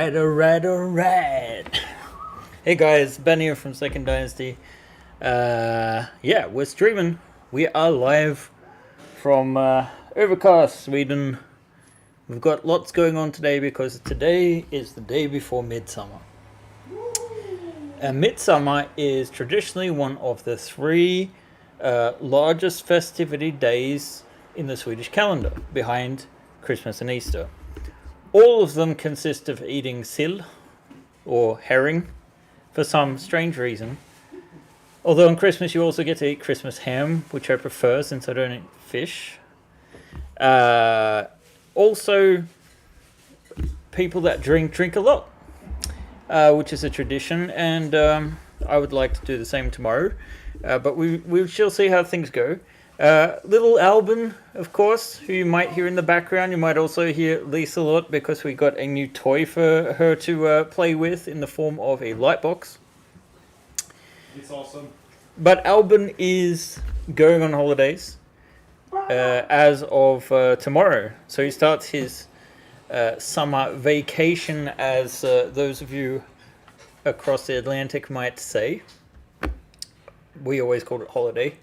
Alright. Hey guys, Ben here from Second Dynasty. Yeah, we're streaming. We are live from Overcast, Sweden. We've got lots going on today because today is the day before Midsummer. And Midsummer is traditionally one of the three largest festivity days in the Swedish calendar, behind Christmas and Easter. All of them consist of eating sill, or herring, for some strange reason. Although on Christmas you also get to eat Christmas ham, which I prefer since I don't eat fish. Also, people that drink a lot, which is a tradition, and I would like to do the same tomorrow. But we shall see how things go. Little Albin, of course, who you might hear in the background. You might also hear Lisa a lot because we got a new toy for her to play with in the form of a light box. It's awesome. But Albin is going on holidays as of tomorrow. So he starts his summer vacation, as those of you across the Atlantic might say. We always called it holiday.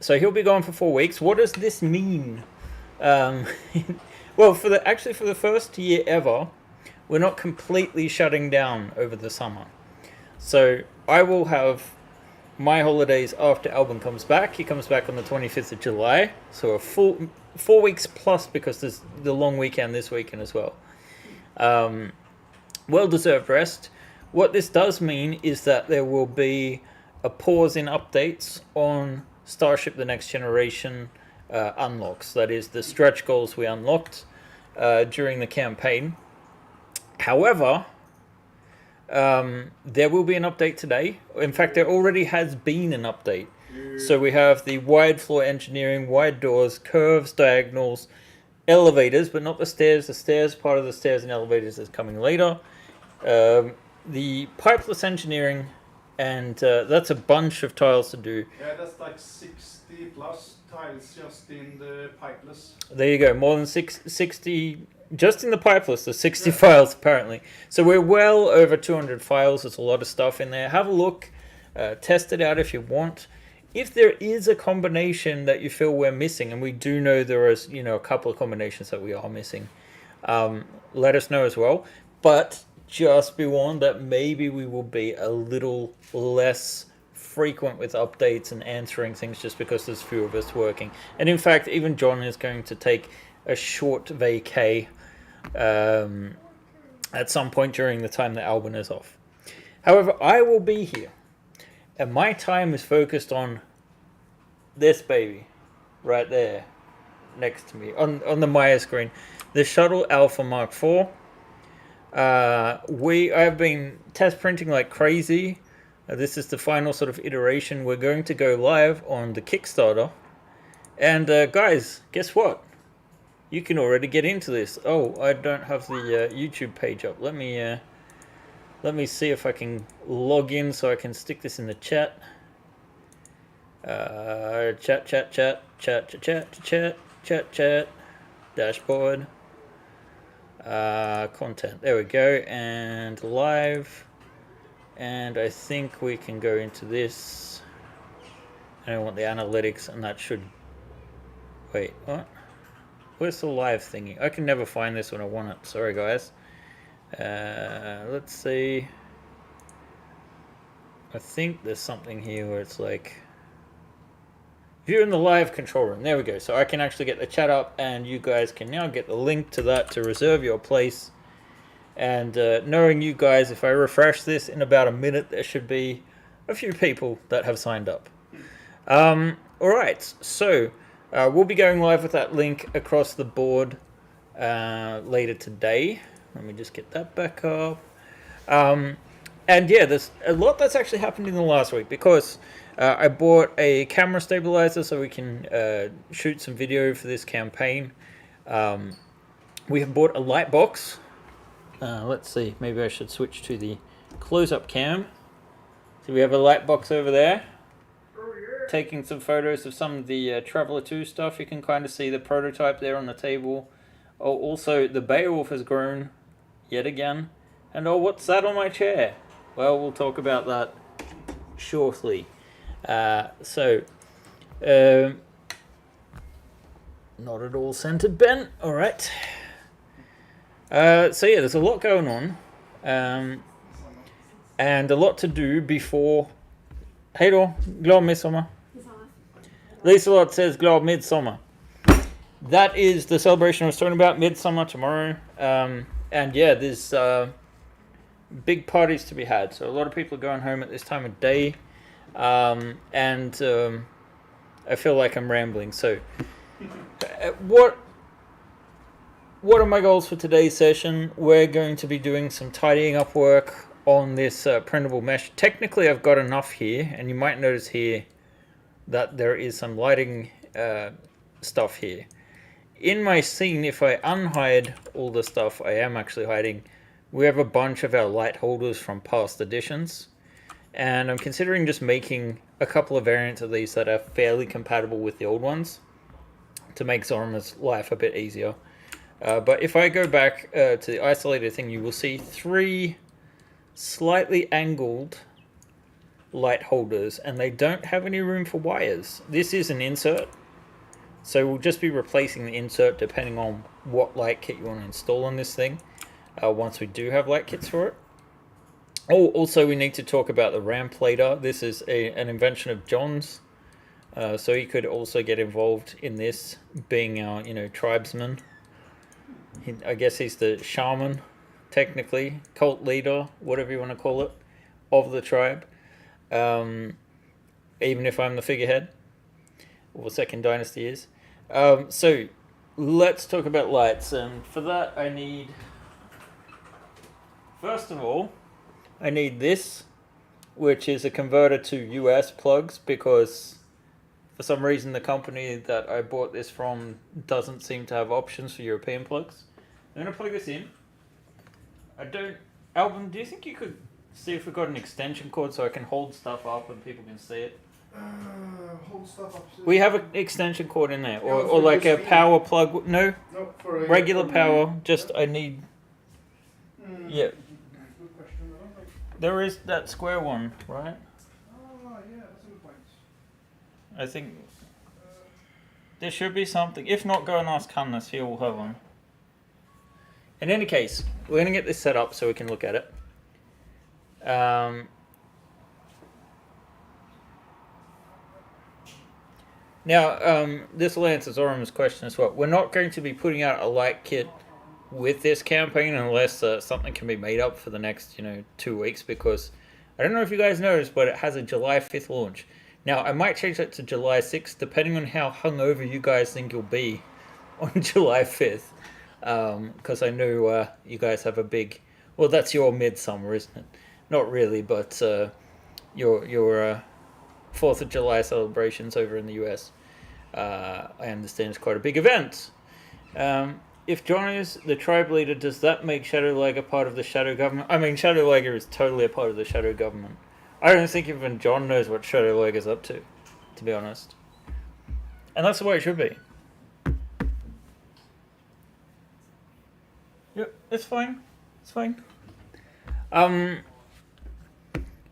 So he'll be gone for 4 weeks. What does this mean? Well, for the first year ever, we're not completely shutting down over the summer. So I will have my holidays after Albin comes back. He comes back on the 25th of July. So a full 4 weeks plus, because there's the long weekend this weekend as well. Well-deserved rest. What this does mean is that there will be a pause in updates on Starship The Next Generation unlocks. That is, the stretch goals we unlocked during the campaign. However, there will be an update today. In fact, there already has been an update. So we have the wide floor engineering, wide doors, curves, diagonals, elevators, but not the stairs. The stairs, part of the stairs and elevators is coming later. The pipeless engineering, and that's a bunch of tiles to do. Yeah, that's like 60 plus tiles just in the pipeless. There you go, more than 60 just in the pipeless. There's 60 files apparently. So we're well over 200 files. There's a lot of stuff in there. Have a look, test it out if you want. If there is a combination that you feel we're missing, and we do know there is, a couple of combinations that we are missing, let us know as well. But just be warned that maybe we will be a little less frequent with updates and answering things, just because there's few of us working. And in fact, even John is going to take a short vacay at some point during the time that Albin is off. However, I will be here, and my time is focused on this baby right there next to me on the Maya screen, the Shuttle Alpha Mark IV. I've been test printing like crazy. This is the final sort of iteration. We're going to go live on the Kickstarter. And guys, guess what? You can already get into this. Oh, I don't have the YouTube page up. Let me see if I can log in so I can stick this in the chat. Chat. Dashboard. Content. There we go. And live. And I think we can go into this. I don't want the analytics, and that should... Wait, what? Where's the live thingy? I can never find this when I want it. Sorry, guys. Let's see. I think there's something here where it's like... View in the live control room. There we go. So I can actually get the chat up, and you guys can now get the link to that to reserve your place. And knowing you guys, if I refresh this in about a minute, there should be a few people that have signed up. Alright, so we'll be going live with that link across the board later today. Let me just get that back up. And yeah, there's a lot that's actually happened in the last week, because I bought a camera stabilizer so we can shoot some video for this campaign. We have bought a light box. Let's see, maybe I should switch to the close-up cam. So we have a light box over there. Taking some photos of some of the Traveller 2 stuff. You can kind of see the prototype there on the table. Oh, also, the Beowulf has grown yet again. And oh, what's that on my chair? Well, we'll talk about that shortly. So, not at all centered, Ben. All right. So yeah, there's a lot going on, and a lot to do before. Hej då, glad midsommar. Liselott says glad midsummer. That is the celebration I was talking about, midsummer tomorrow. And yeah, there's big parties to be had. So a lot of people are going home at this time of day. And I feel like I'm rambling. So what are my goals for today's session? We're going to be doing some tidying up work on this printable mesh. Technically, I've got enough here, and you might notice here that there is some lighting stuff here. In my scene, if I unhide all the stuff I am actually hiding, we have a bunch of our light holders from past editions. And I'm considering just making a couple of variants of these that are fairly compatible with the old ones to make Zorma's life a bit easier. But if I go back to the isolated thing, you will see 3 slightly angled light holders, and they don't have any room for wires. This is an insert, so we'll just be replacing the insert depending on what light kit you want to install on this thing once we do have light kits for it. Oh, also we need to talk about the ramp later. This is an invention of John's, so he could also get involved in this, being our tribesman. I guess he's the shaman, technically, cult leader, whatever you want to call it, of the tribe. Even if I'm the figurehead, or second dynasty is. So let's talk about lights, and for that I need, first of all, I need this, which is a converter to US plugs, because for some reason the company that I bought this from doesn't seem to have options for European plugs. I'm going to plug this in. Alvin, do you think you could see if we've got an extension cord so I can hold stuff up and people can see it? Hold stuff up. We have an extension cord in there, or like a power plug. No, for regular power. Just I need. Yeah. Good question. There is that square one, right? Oh yeah, that's a good point. I think there should be something. If not, go and ask Hannes. He will have one. In any case, we're going to get this set up so we can look at it. Now, this will answer Zoram's question as well. We're not going to be putting out a light kit with this campaign unless something can be made up for the next 2 weeks, because I don't know if you guys noticed, but it has a July 5th launch. Now, I might change that to July 6th, depending on how hungover you guys think you'll be on July 5th. Because I know you guys have a big... Well, that's your midsummer, isn't it? Not really, but your 4th of July celebrations over in the US. I understand it's quite a big event. If John is the tribe leader, does that make Shadow Liger part of the Shadow Government? I mean, Shadow Liger is totally a part of the Shadow Government. I don't think even John knows what Shadow Liger's up to be honest. And that's the way it should be. Yep, it's fine. It's fine.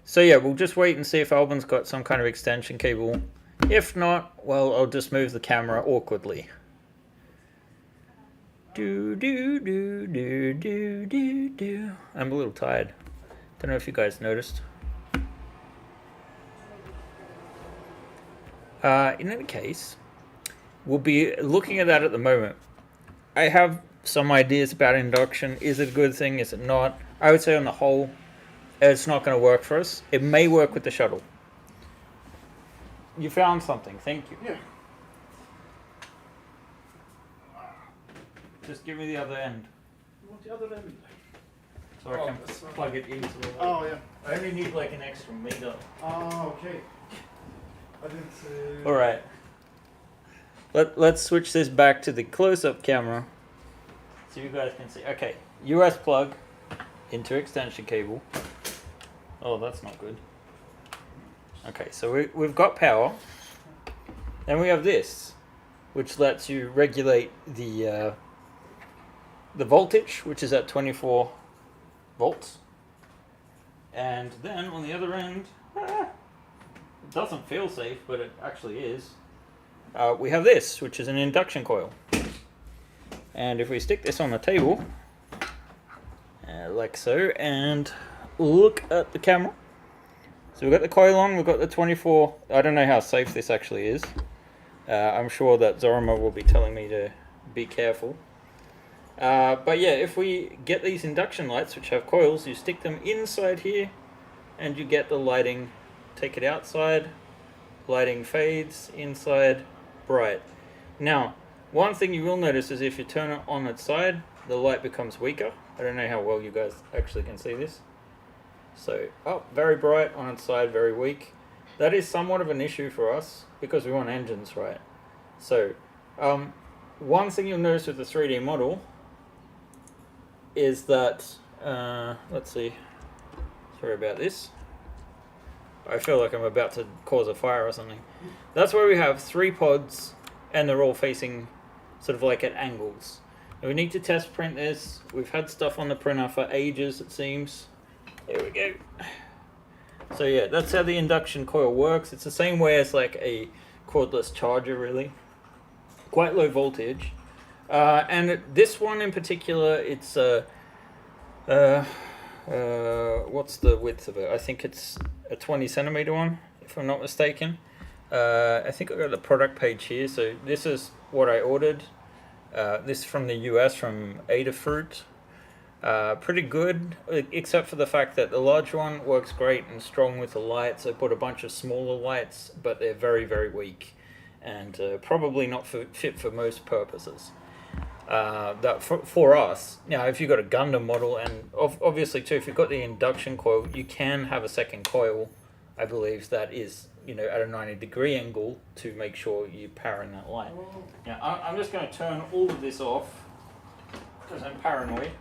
So yeah, we'll just wait and see if Albin's got some kind of extension cable. If not, well, I'll just move the camera awkwardly. Do. I'm a little tired. Don't know if you guys noticed. In any case, we'll be looking at that at the moment. I have some ideas about induction. Is it a good thing? Is it not? I would say on the whole, it's not going to work for us. It may work with the shuttle. You found something. Thank you. Yeah. Just give me the other end. You want the other end? So I can plug it into the... Oh, yeah. I only need like an extra meter. Oh, okay. I didn't... Alright. Let's switch this back to the close-up camera so you guys can see. Okay, US plug into extension cable. Oh, that's not good. Okay, so we've got power. Then we have this, which lets you regulate the voltage, which is at 24 volts. And then on the other end, it doesn't feel safe, but it actually is. We have this, which is an induction coil. And if we stick this on the table, like so, and look at the camera. So we've got the coil on, we've got the 24, I don't know how safe this actually is. I'm sure that Zorima will be telling me to be careful. But yeah, if we get these induction lights, which have coils, you stick them inside here, and you get the lighting. Take it outside, lighting fades, inside, bright. Now, one thing you will notice is if you turn it on its side, the light becomes weaker. I don't know how well you guys actually can see this. So, very bright, on its side, very weak. That is somewhat of an issue for us, because we want engines, right? So, one thing you'll notice with the 3D model is that, let's see, sorry about this. I feel like I'm about to cause a fire or something. That's where we have 3 pods, and they're all facing sort of like at angles. And we need to test print this. We've had stuff on the printer for ages, it seems. There we go. So yeah, that's how the induction coil works. It's the same way as like a cordless charger, really. Quite low voltage. And this one in particular, it's what's the width of it? I think it's a 20 centimeter one, if I'm not mistaken. I think I got the product page here. So this is what I ordered. This is from the US, from Adafruit. Pretty good, except for the fact that the large one works great and strong with the lights. I put a bunch of smaller lights, but they're very, very weak, and probably not fit for most purposes. That for us. Now, if you've got a Gundam model, and obviously too, if you've got the induction coil, you can have a second coil, I believe, that is, you know, at a 90-degree angle to make sure you're powering that light. Now, I'm just going to turn all of this off because I'm paranoid.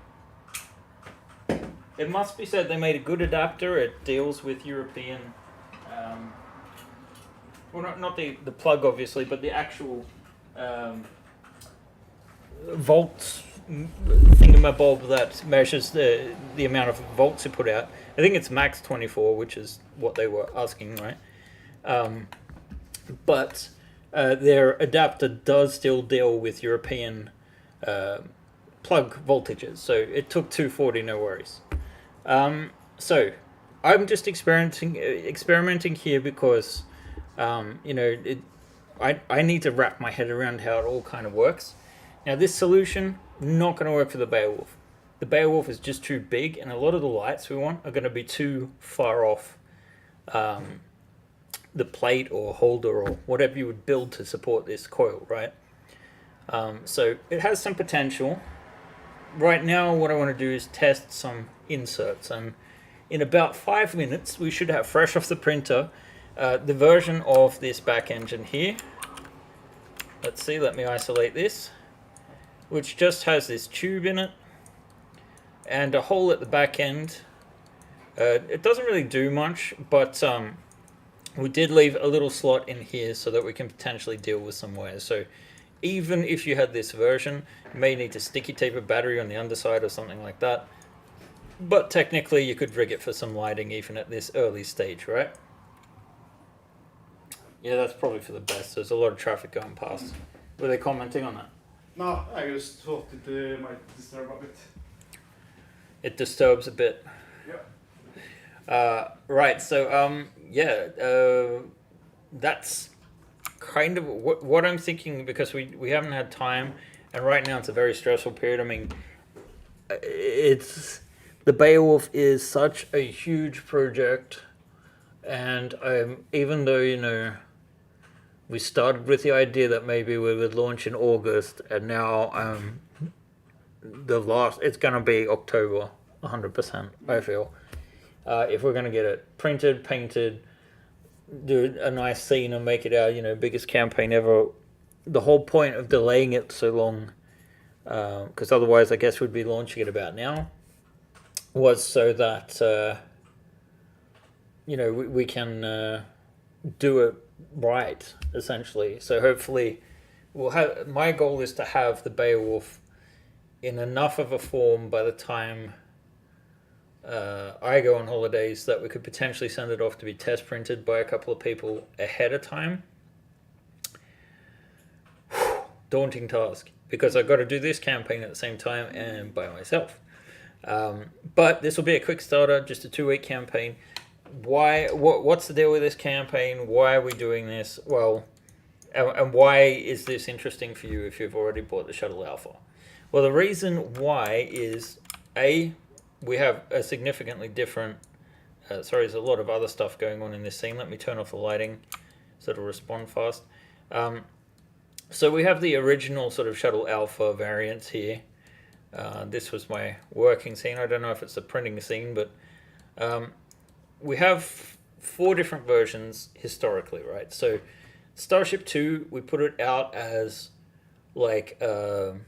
It must be said they made a good adapter. It deals with European, well, not the plug obviously, but the actual volts thingamabob that measures the amount of volts you put out. I think it's max 24, which is what they were asking, right? But their adapter does still deal with European plug voltages, so it took 240, no worries. So I'm just experimenting here because you know, I need to wrap my head around how it all kind of works. Now, this solution, not going to work for the Beowulf. The Beowulf is just too big, and a lot of the lights we want are going to be too far off the plate or holder or whatever you would build to support this coil, right? So it has some potential. Right now, what I want to do is test some inserts, and in about 5 minutes, we should have fresh off the printer the version of this back engine here. Let's see, let me isolate this, which just has this tube in it and a hole at the back end. It doesn't really do much, but we did leave a little slot in here so that we can potentially deal with some wires. So even if you had this version, you may need to sticky tape a battery on the underside or something like that. But technically you could rig it for some lighting even at this early stage, right? Yeah, that's probably for the best. There's a lot of traffic going past. Were they commenting on that? No, I just thought it might disturb a bit. It disturbs a bit. Yeah. Right, so yeah, that's kind of what I'm thinking, because we haven't had time, and right now it's a very stressful period. I mean, the Beowulf is such a huge project, and even though, you know, we started with the idea that maybe we would launch in August, and now it's going to be October, 100%, I feel. If we're going to get it printed, painted, do a nice scene and make it our, you know, biggest campaign ever. The whole point of delaying it so long, because otherwise I guess we'd be launching it about now, was so that, you know, we can do it right, essentially. So hopefully we'll have, my goal is to have the Beowulf in enough of a form by the time I go on holidays, that we could potentially send it off to be test printed by a couple of people ahead of time. Daunting task, because I've got to do this campaign at the same time and by myself. But this will be a quick starter, just a 2-week campaign. What's the deal with this campaign? Why are we doing this? Well, and why is this interesting for you if you've already bought the Shuttle Alpha? Well, the reason why is, we have a significantly different... there's a lot of other stuff going on in this scene. Let me turn off the lighting so it'll respond fast. So we have the original sort of Shuttle Alpha variants here. This was my working scene. I don't know if it's the printing scene, but we have 4 different versions historically, right? So Starship 2, we put it out as like the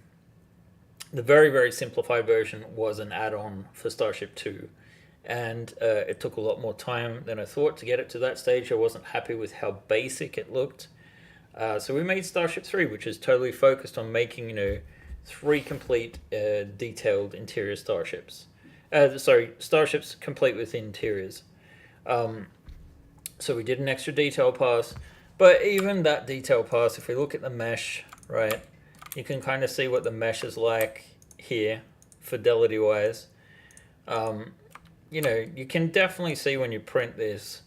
very, very simplified version was an add-on for Starship 2. And it took a lot more time than I thought to get it to that stage. I wasn't happy with how basic it looked. So we made Starship 3, which is totally focused on making, 3 complete detailed interior starships. Starships complete with interiors. So we did an extra detail pass. But even that detail pass, if we look at the mesh, right, you can kind of see what the mesh is like here, fidelity-wise. You can definitely see when you print this,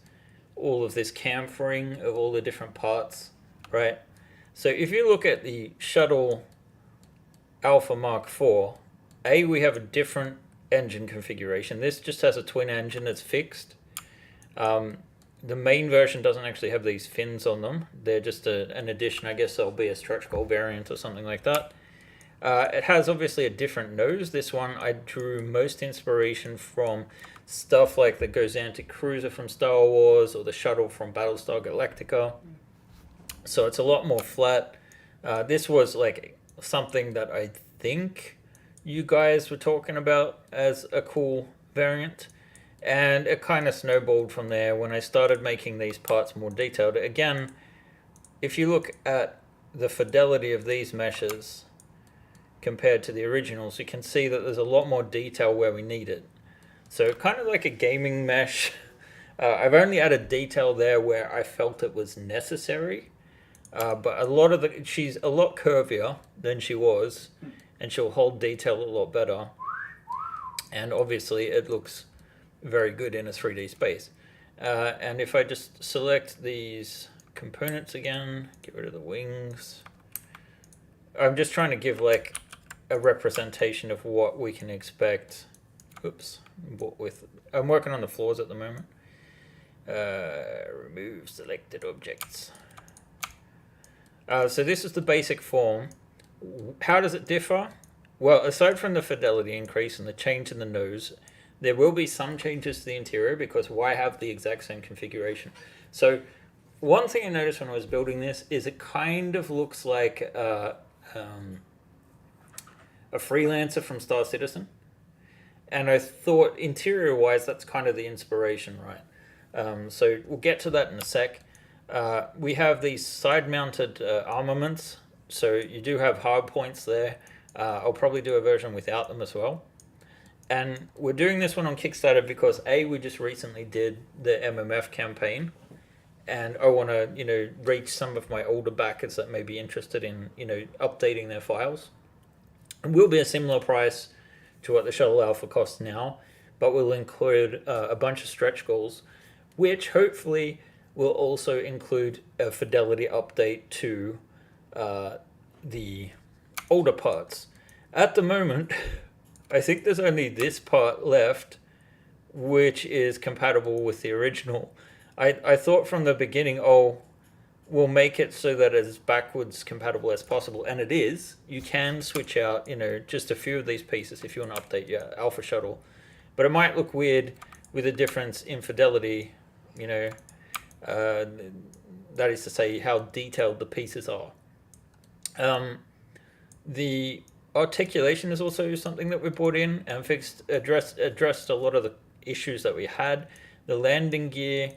all of this chamfering of all the different parts, right? So if you look at the Shuttle Alpha Mark IV, we have a different engine configuration. This just has a twin engine that's fixed. The main version doesn't actually have these fins on them. They're just an addition. I guess there'll be a stretch goal variant or something like that. It has obviously a different nose. This one I drew most inspiration from stuff like the Gozantic Cruiser from Star Wars or the Shuttle from Battlestar Galactica. So it's a lot more flat. This was like something that I think you guys were talking about as a cool variant. And it kind of snowballed from there when I started making these parts more detailed. Again, if you look at the fidelity of these meshes compared to the originals, you can see that there's a lot more detail where we need it. So kind of like a gaming mesh. I've only added detail there where I felt it was necessary. But she's a lot curvier than she was, and she'll hold detail a lot better. And obviously it looks very good in a 3D space. And if I just select these components again, get rid of the wings. I'm just trying to give like a representation of what we can expect. Oops. I'm working on the floors at the moment. Remove selected objects. So this is the basic form. How does it differ? Well, aside from the fidelity increase and the change in the nose, there will be some changes to the interior because why have the exact same configuration? So one thing I noticed when I was building this is it kind of looks like a freelancer from Star Citizen. And I thought interior-wise, that's kind of the inspiration, right? So we'll get to that in a sec. We have these side-mounted armaments. So you do have hard points there. I'll probably do a version without them as well. And we're doing this one on Kickstarter because we just recently did the MMF campaign, and I want to, reach some of my older backers that may be interested in, updating their files. It will be a similar price to what the Shuttle Alpha costs now, but we'll include a bunch of stretch goals, which hopefully will also include a fidelity update to the older parts. At the moment, I think there's only this part left, which is compatible with the original. I thought from the beginning, we'll make it so that it's backwards compatible as possible, and it is. You can switch out, just a few of these pieces if you want to update your Alpha Shuttle. But it might look weird with a difference in fidelity, that is to say how detailed the pieces are. The articulation is also something that we brought in and addressed a lot of the issues that we had. The landing gear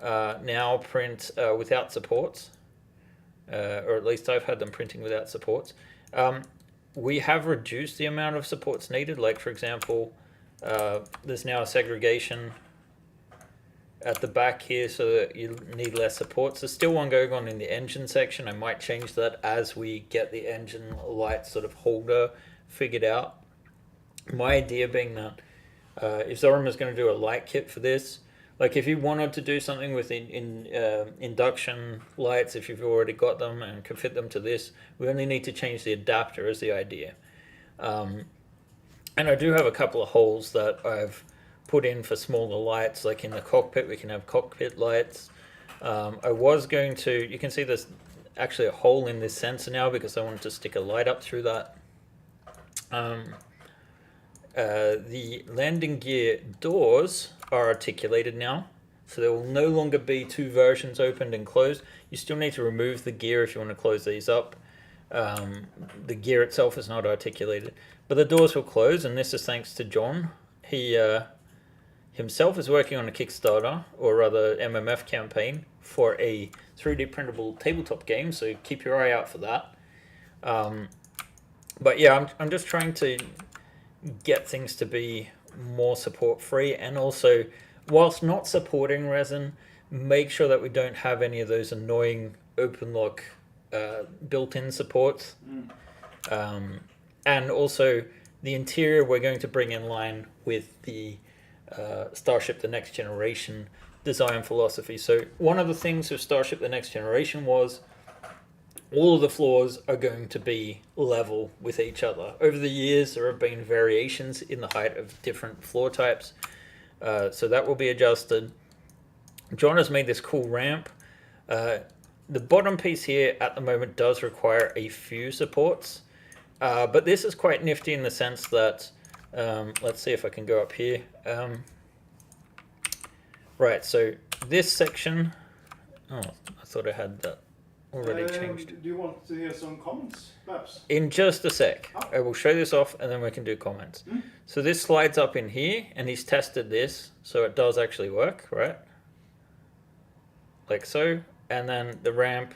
now print without supports, or at least I've had them printing without supports. We have reduced the amount of supports needed. Like, for example, There's now a segregation at the back here so that you need less supports. There's still one going on in the engine section. I might change that as we get the engine light sort of holder figured out. My idea being that if Zoram is going to do a light kit for this, like if you wanted to do something with induction lights, if you've already got them and can fit them to this, we only need to change the adapter as the idea. And I do have a couple of holes that I've put in for smaller lights, like in the cockpit we can have cockpit lights. I was going to, you can see there's actually a hole in this sensor now because I wanted to stick a light up through that. The landing gear doors are articulated now, so there will no longer be two versions opened and closed. You still need to remove the gear if you want to close these up. The gear itself is not articulated, but the doors will close, and this is thanks to John. He himself is working on a Kickstarter, or rather MMF campaign, for a 3D printable tabletop game, so keep your eye out for that. But yeah, I'm just trying to get things to be more support free, and also, whilst not supporting resin, make sure that we don't have any of those annoying open lock built-in supports. And also the interior we're going to bring in line with the Starship the Next Generation design philosophy. So one of the things with Starship the Next Generation was all of the floors are going to be level with each other. Over the years there have been variations in the height of different floor types, so that will be adjusted. John has made this cool ramp. The bottom piece here at the moment does require a few supports, but this is quite nifty in the sense that, let's see if I can go up here. Right, so this section, oh, I thought I had that already changed. Do you want to hear some comments, perhaps? In just a sec. I will show this off and then we can do comments. So this slides up in here, and he's tested this, so it does actually work, right? Like so. And then the ramp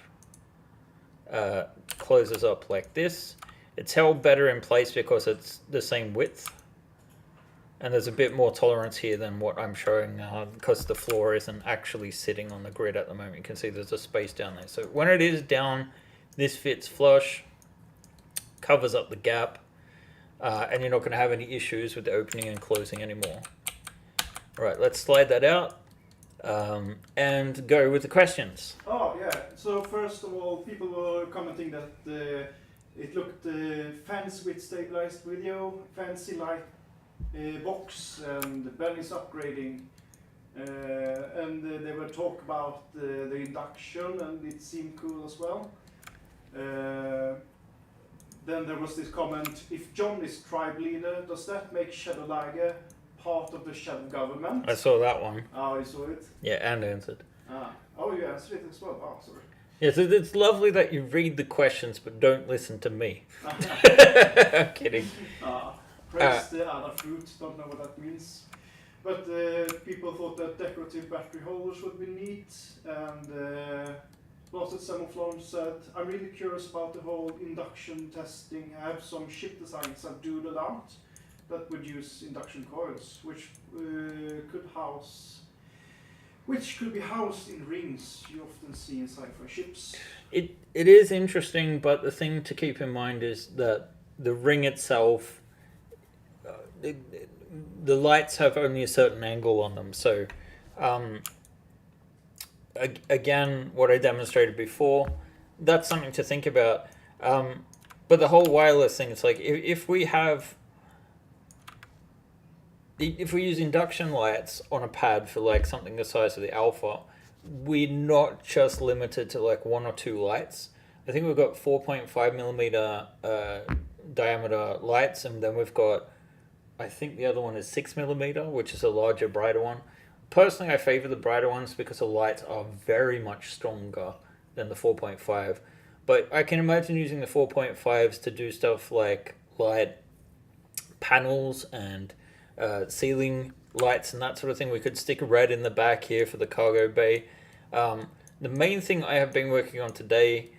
closes up like this. It's held better in place because it's the same width. And there's a bit more tolerance here than what I'm showing now because the floor isn't actually sitting on the grid at the moment. You can see there's a space down there. So when it is down, this fits flush, covers up the gap, and you're not going to have any issues with the opening and closing anymore. All right, let's slide that out and go with the questions. Oh, yeah. So first of all, people were commenting that it looked fancy with stabilized video, fancy light box, and Ben is upgrading. And they were talk about the induction, and it seemed cool as well. Then there was this comment, if John is tribe leader, does that make Shadow Liger part of the Shuttle government? I saw that one. Oh, you saw it? Yeah, and answered. Oh, you answered it as well. Oh, sorry. Yes, it's lovely that you read the questions but don't listen to me. I'm kidding. Praise the other fruits, don't know what that means. But people thought that decorative battery holders would be neat, and Blasted Semoflon said, I'm really curious about the whole induction testing. I have some ship designs I've doodled out that would use induction coils, which could be housed in rings you often see in sci-fi ships. It is interesting, but the thing to keep in mind is that the ring itself, the lights have only a certain angle on them. So again, what I demonstrated before, that's something to think about. But the whole wireless thing, it's like if we use induction lights on a pad for like something the size of the Alpha, we're not just limited to like one or two lights. I think we've got 4.5 millimeter diameter lights, and then we've got, I think the other one is 6 millimeter, which is a larger, brighter one. Personally, I favor the brighter ones because the lights are very much stronger than the 4.5. But I can imagine using the 4.5s to do stuff like light panels and ceiling lights and that sort of thing. We could stick red in the back here for the cargo bay. The main thing I have been working on today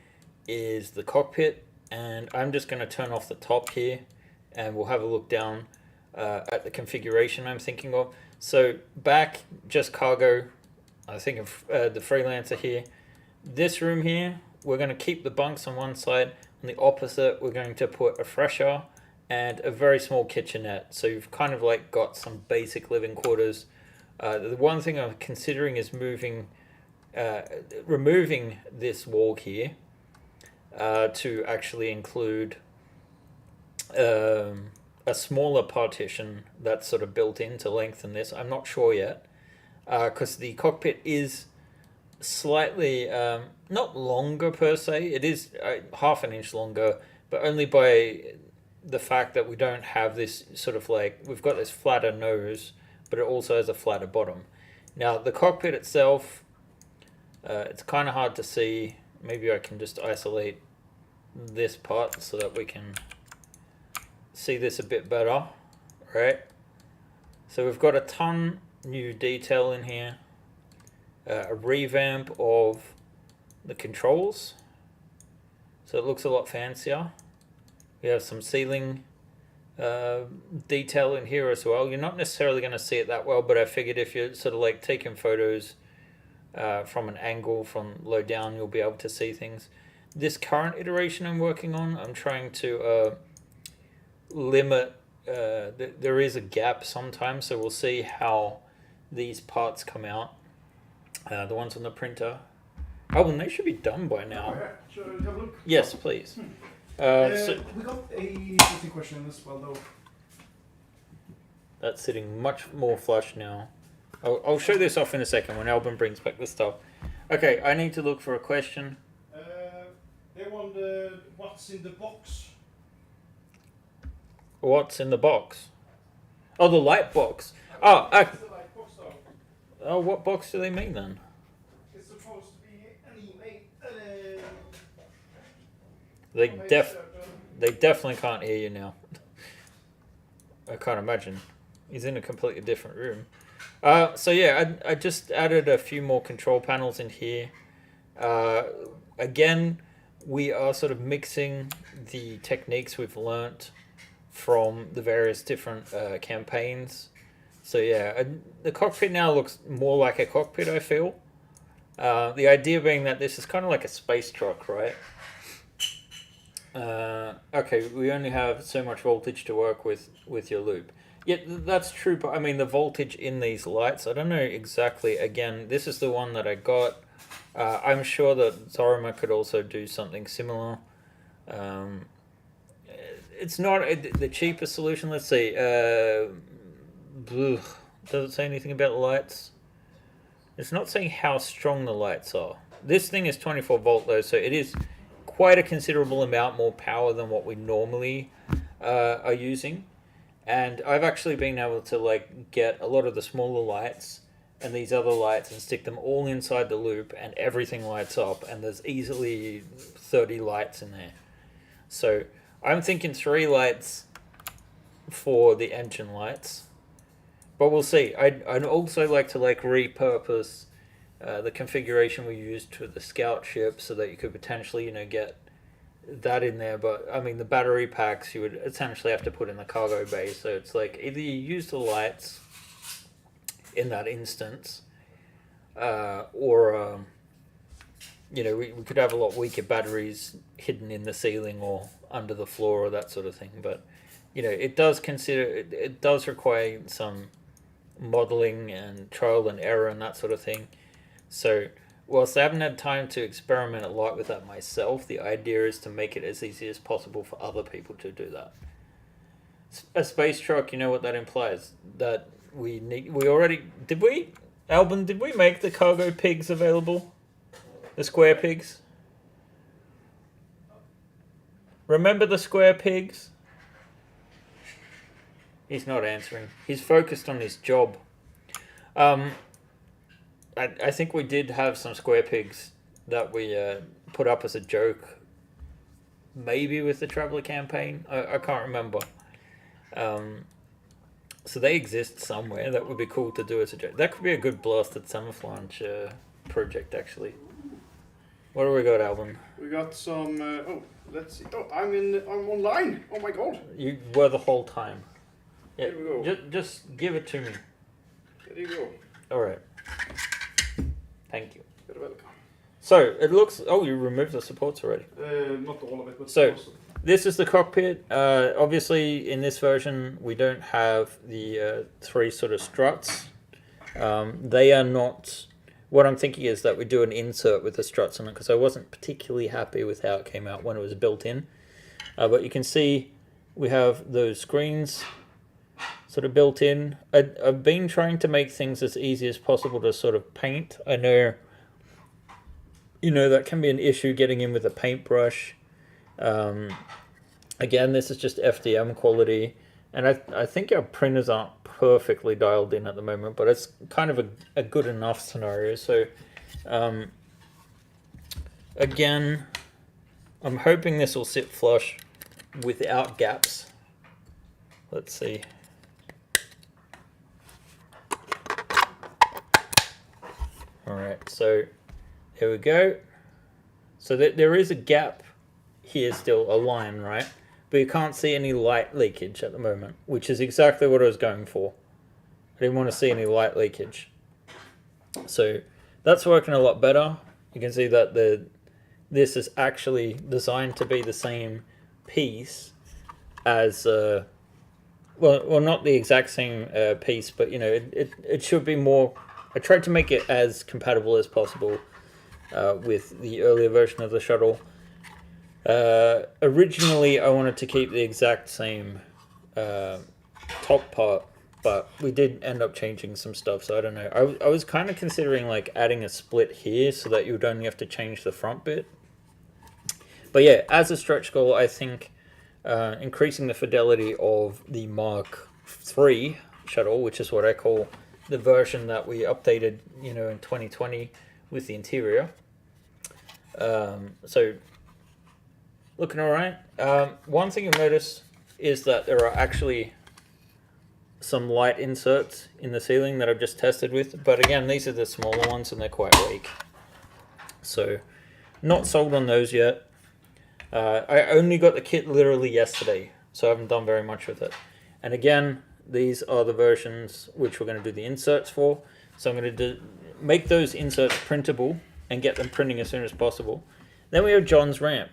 is the cockpit, and I'm just going to turn off the top here and we'll have a look down. at the configuration I'm thinking of. So back, just cargo. I think of the freelancer here. This room here, we're going to keep the bunks on one side. On the opposite, we're going to put a fresher and a very small kitchenette. So you've kind of like got some basic living quarters. The one thing I'm considering is removing this wall here to actually include a smaller partition that's sort of built in to lengthen this. I'm not sure yet, because the cockpit is slightly not longer per se. It is half an inch longer, but only by the fact that we don't have this sort of like, we've got this flatter nose, but it also has a flatter bottom. Now the cockpit itself, it's kind of hard to see. Maybe I can just isolate this part so that we can see this a bit better, right? So we've got a ton new detail in here, a revamp of the controls, so it looks a lot fancier. We have some ceiling detail in here as well. You're not necessarily going to see it that well, but I figured if you're sort of like taking photos from an angle from low down, you'll be able to see things. This current iteration I'm working on, I'm trying to limit, there is a gap sometimes, so we'll see how these parts come out. The ones on the printer. Oh, well, they should be done by now. Oh, yeah. Should I have a look? Yes, please. So we got a interesting question as well, though. that's sitting much more flush now. I'll show this off in a second when Albin brings back the stuff. Okay, I need to look for a question. They wondered what's in the box. What's in the box? Oh, the light box. Oh, What's the light box, though? oh, what box do they mean then? It's supposed to be an email. They definitely can't hear you now. I can't imagine. He's in a completely different room. So yeah, I just added a few more control panels in here. Again, we are sort of mixing the techniques we've learnt from the various different campaigns. So yeah, the cockpit now looks more like a cockpit, I feel. The idea being that this is kind of like a space truck, right? Okay, we only have so much voltage to work with your loop. Yeah, that's true, but I mean the voltage in these lights, I don't know exactly. Again, this is the one that I got. I'm sure that Zorima could also do something similar. It's not the cheapest solution. Let's see. Does it say anything about the lights? It's not saying how strong the lights are. This thing is 24 volt though, so it is quite a considerable amount more power than what we normally are using. And I've actually been able to like get a lot of the smaller lights and these other lights and stick them all inside the loop, and everything lights up, and there's easily 30 lights in there. So I'm thinking 3 lights for the engine lights, but we'll see. I'd also like to like repurpose the configuration we used for the scout ship so that you could potentially, get that in there. But I mean, the battery packs you would essentially have to put in the cargo bay, so it's like either you use the lights in that instance, or we could have a lot weaker batteries hidden in the ceiling or under the floor or that sort of thing. But it does require some modeling and trial and error and that sort of thing. So whilst I haven't had time to experiment a lot with that myself, the idea is to make it as easy as possible for other people to do that. A space truck, you know what that implies? That Albin, did we make the cargo pigs available? The square pigs? Remember the square pigs? He's not answering. He's focused on his job. I think we did have some square pigs that we put up as a joke. Maybe with the Traveller campaign. I can't remember. So they exist somewhere. That would be cool to do as a joke. That could be a good blasted summer flange project, actually. What do we got, Alvin? We got some. Let's see. Oh, I'm online. Oh my god. You were the whole time. Yeah, Here we go. just give it to me. There you go. All right. Thank you. You're welcome. So it looks. Oh, you removed the supports already. Not all of it, but So- most of it. This is the cockpit. Obviously, in this version, we don't have the 3 sort of struts. They are not. What I'm thinking is that we do an insert with the struts on it because I wasn't particularly happy with how it came out when it was built in. But you can see we have those screens sort of built in. I've been trying to make things as easy as possible to sort of paint. I know, that can be an issue getting in with a paintbrush. Again, this is just FDM quality, and I think our printers aren't perfectly dialed in at the moment, but it's kind of a good enough scenario. So again, I'm hoping this will sit flush without gaps. Let's see. All right, so here we go. So there is a gap here, still a line, right? But you can't see any light leakage at the moment, which is exactly what I was going for. I didn't want to see any light leakage. So that's working a lot better. You can see that this is actually designed to be the same piece as, well, not the exact same piece, but it should be more. I tried to make it as compatible as possible with the earlier version of the Shuttle. Originally, I wanted to keep the exact same top part, but we did end up changing some stuff, so I don't know. I was kind of considering like adding a split here so that you would only have to change the front bit. But yeah, as a stretch goal, I think increasing the fidelity of the Mark III Shuttle, which is what I call the version that we updated, in 2020 with the interior. So looking all right. One thing you'll notice is that there are actually some light inserts in the ceiling that I've just tested with, but again, these are the smaller ones and they're quite weak. So not sold on those yet. I only got the kit literally yesterday, so I haven't done very much with it. And again, these are the versions which we're going to do the inserts for. So I'm going to make those inserts printable and get them printing as soon as possible. Then we have John's ramp.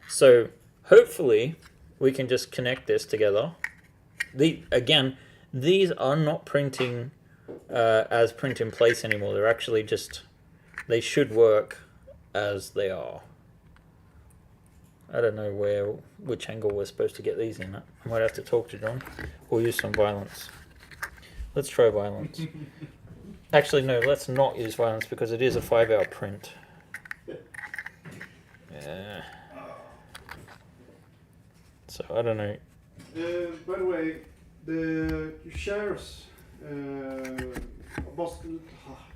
So hopefully we can just connect this together. Again, these are not printing as print in place anymore. They're actually they should work as they are. I don't know which angle we're supposed to get these in at. I might have to talk to John or use some violence. Let's try violence. Actually, no, let's not use violence because it is a 5-hour print. So I don't know. By the way, the shares, the Blasted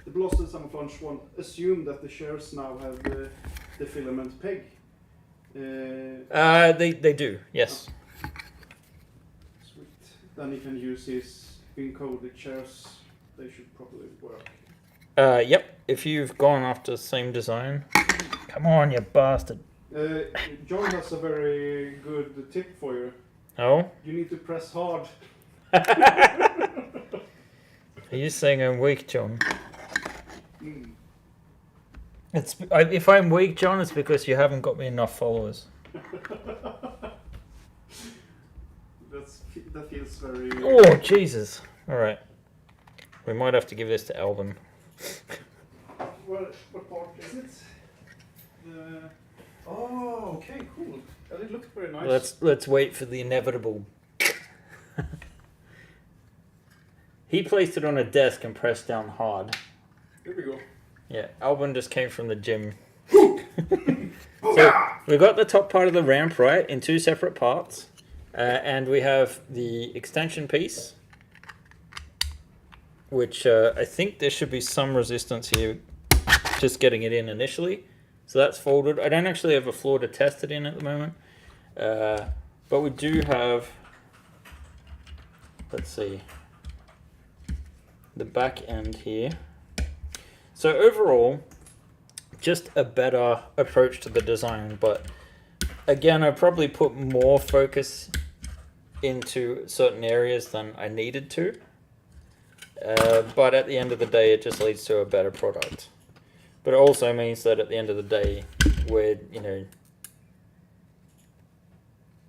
Camouflage one, assume that the shares now have the filament peg. They do, yes. Sweet. Then you can use his encoded shares. They should probably work. Yep. If you've gone after the same design, come on, you bastard. John has a very good tip for you. Oh? You need to press hard. Are you saying I'm weak, John? Mm. If I'm weak, John, it's because you haven't got me enough followers. That feels very... Oh, Jesus. All right. We might have to give this to Alvin. What part is it? Oh, okay, cool. It looks very nice. Let's wait for the inevitable. He placed it on a desk and pressed down hard. Here we go. Yeah, Alvin just came from the gym. So we got the top part of the ramp right in 2 separate parts, and we have the extension piece, which I think there should be some resistance here, just getting it in initially. So that's folded. I don't actually have a floor to test it in at the moment, but we do have. Let's see. The back end here. So overall, just a better approach to the design, but again, I probably put more focus into certain areas than I needed to. But at the end of the day, it just leads to a better product. But it also means that at the end of the day, we're,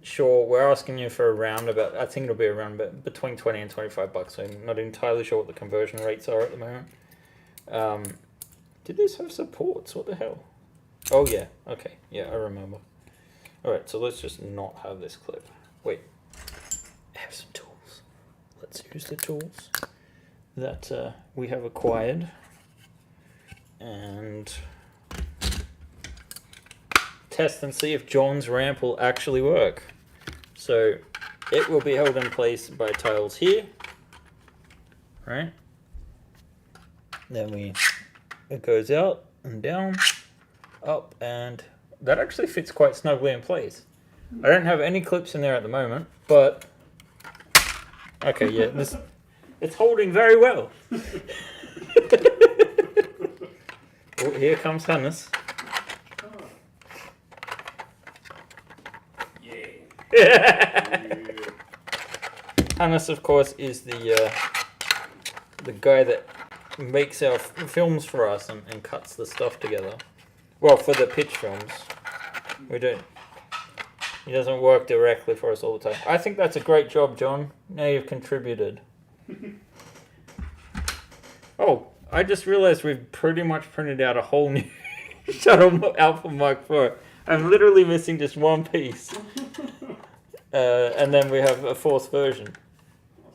sure, we're asking you for around about, I think it'll be around between 20 and 25 bucks. So I'm not entirely sure what the conversion rates are at the moment. Did this have supports? What the hell? Oh yeah, okay, yeah, I remember. Alright, so let's just not have this clip. Wait, I have some tools. Let's use the tools that we have acquired and test and see if John's ramp will actually work. So it will be held in place by tiles here, right? Then it goes out and down, up, and that actually fits quite snugly in place. I don't have any clips in there at the moment, but okay, yeah, it's holding very well. Oh, here comes Hannes. Hannes, of course, is the guy that makes our films for us and cuts the stuff together. Well, for the pitch films, he doesn't work directly for us all the time. I think that's a great job, John. Now you've contributed. Oh, I just realized we've pretty much printed out a whole new Shuttle Alpha Mark IV. I'm literally missing just one piece. And then we have a fourth version.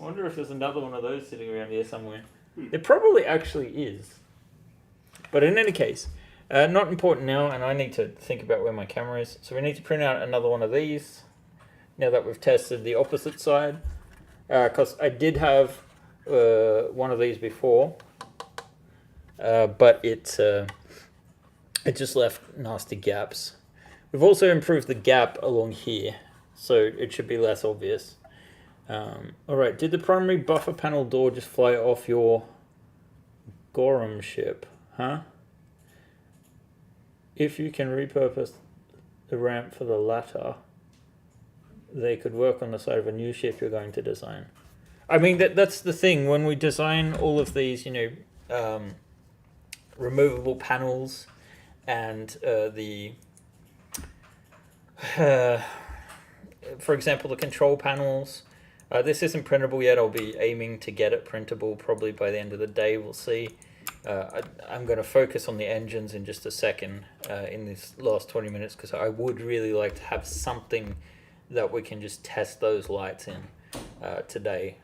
I wonder if there's another one of those sitting around here somewhere. It probably actually is. But in any case, not important now, and I need to think about where my camera is. So we need to print out another one of these, now that we've tested the opposite side. Because I did have one of these before, but it just left nasty gaps. We've also improved the gap along here, so it should be less obvious. Alright, did the primary buffer panel door just fly off your Gorham ship? Huh? If you can repurpose the ramp for the latter, they could work on the side of a new ship you're going to design. I mean, that's the thing. When we design all of these, removable panels and for example, the control panels. This isn't printable yet. I'll be aiming to get it printable probably by the end of the day. We'll see. I'm going to focus on the engines in just a second in this last 20 minutes because I would really like to have something that we can just test those lights in today.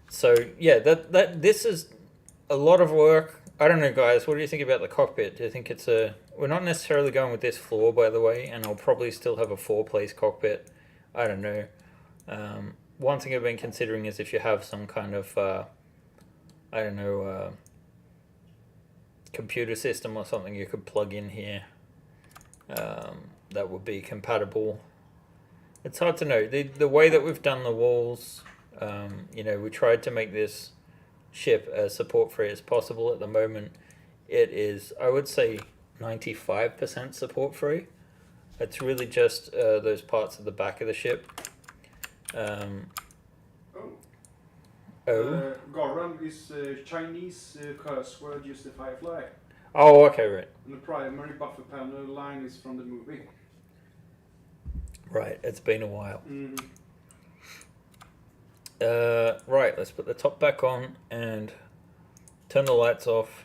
So yeah, this is a lot of work. I don't know, guys. What do you think about the cockpit? Do you think it's we're not necessarily going with this floor, by the way, and I'll probably still have a 4-place cockpit. I don't know. One thing I've been considering is if you have some kind of, computer system or something you could plug in here that would be compatible. It's hard to know. The way that we've done the walls, we tried to make this ship as support-free as possible. At the moment, it is, I would say, 95% support-free. It's really just those parts of the back of the ship. Gorham is Chinese curse word used to Firefly. Oh, okay, right. And the primary buffer panel line is from the movie. Right, it's been a while. Mm. Right, let's put the top back on and turn the lights off,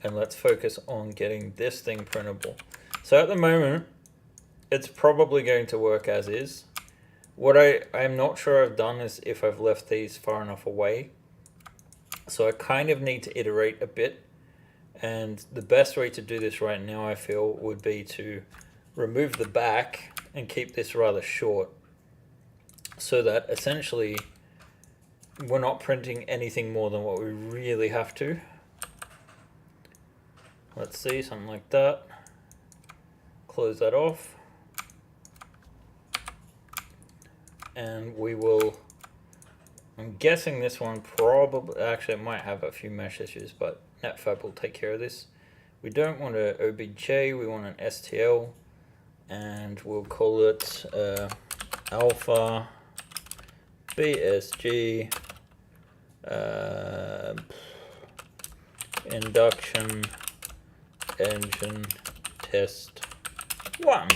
and let's focus on getting this thing printable. So at the moment, it's probably going to work as is. What I'm not sure I've done is if I've left these far enough away. So I kind of need to iterate a bit. And the best way to do this right now, I feel, would be to remove the back and keep this rather short. So that essentially we're not printing anything more than what we really have to. Let's see, something like that. Close that off. And we will, I'm guessing this one probably, actually it might have a few mesh issues, but NetFab will take care of this. We don't want an OBJ, we want an STL, and we'll call it alpha, BSG, induction engine test 1.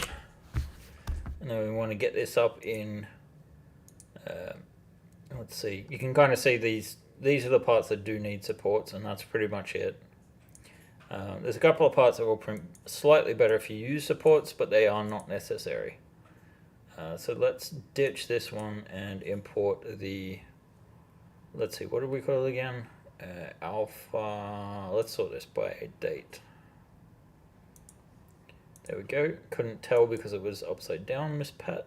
And then we want to get this up in, let's see, you can kind of see these are the parts that do need supports, and that's pretty much it. There's a couple of parts that will print slightly better if you use supports, but they are not necessary. So let's ditch this one and import the, let's see, what do we call it again? Alpha, let's sort this by date. There we go. Couldn't tell because it was upside down, Miss Pat.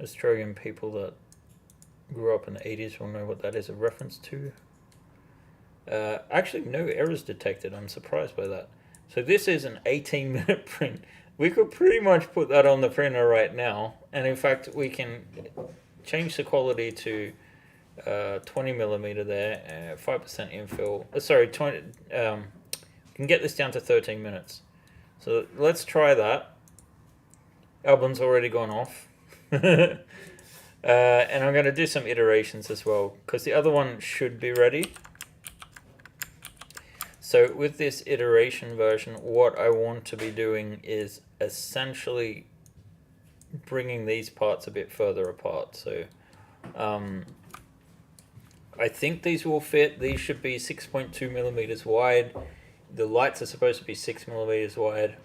Australian people that grew up in the 80s will know what that is a reference to. Actually, no errors detected. I'm surprised by that. So this is an 18-minute print. We could pretty much put that on the printer right now. And in fact, we can change the quality to 20mm there, 5% infill. Sorry, 20. We can get this down to 13 minutes. So let's try that. Album's already gone off. And I'm going to do some iterations as well, because the other one should be ready. So with this iteration version, what I want to be doing is essentially bringing these parts a bit further apart. So I think these will fit. These should be 6.2mm wide. The lights are supposed to be 6mm wide.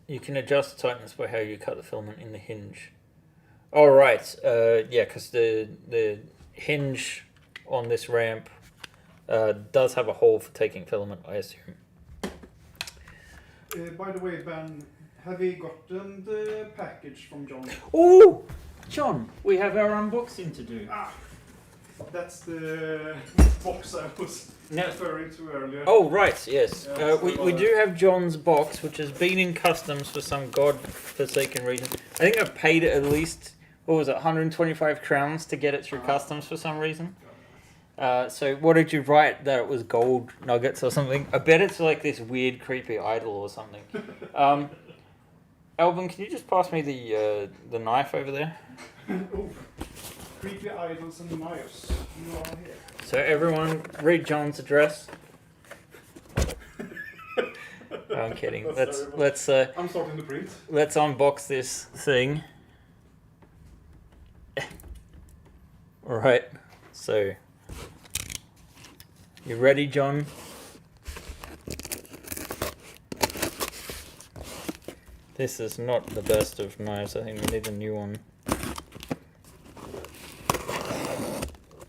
You can adjust the tightness by how you cut the filament in the hinge. All right, yeah, because the hinge on this ramp does have a hole for taking filament, I assume. By the way, Ben, have you gotten the package from John? Oh, John, we have our unboxing to do. Ah, that's the box I was referring to earlier. Oh, right, yes. Yeah, we do have John's box, which has been in customs for some god-forsaken reason. I think I've paid at least, what was it, 125 crowns to get it through customs for some reason. So what did you write? That it was gold nuggets or something? I bet it's like this weird, creepy idol or something. Alvin, can you just pass me the knife over there? Oh, creepy idols and knives. You are here. So everyone, read John's address. I'm kidding. Let's I'm starting the print. Let's unbox this thing. All right. So, you ready, John? This is not the best of knives. I think we need a new one.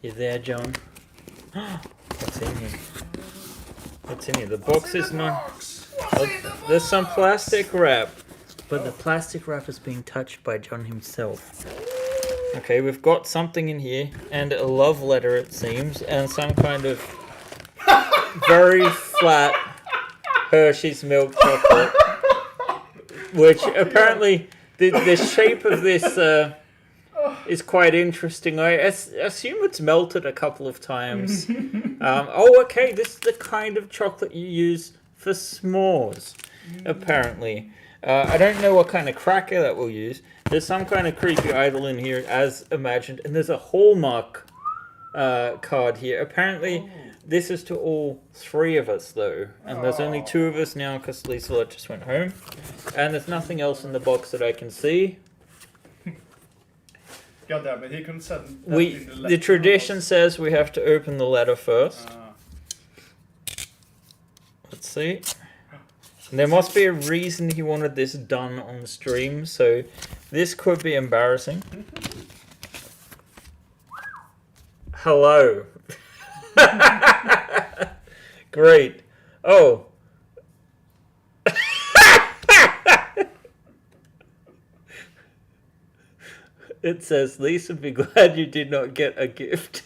You there, John? What's in here? What's in here? The box is not... There's some plastic wrap. But the plastic wrap is being touched by John himself. Okay, we've got something in here. And a love letter, it seems. And some kind of very flat Hershey's milk chocolate. Which apparently the shape of this is quite interesting. I assume it's melted a couple of times. Oh, okay, this is the kind of chocolate you use for s'mores, apparently. I don't know what kind of cracker that we'll use. There's some kind of creepy idol in here, as imagined. And there's a Hallmark card here. Apparently, this is to all 3 of us, though. And there's only 2 of us now because Lisa just went home. And there's nothing else in the box that I can see. God damn it, he couldn't send that in the letter. The tradition says we have to open the letter first. Let's see. And there must be a reason he wanted this done on stream, so this could be embarrassing. Hello. Great. Oh. It says, Lisa, be glad you did not get a gift,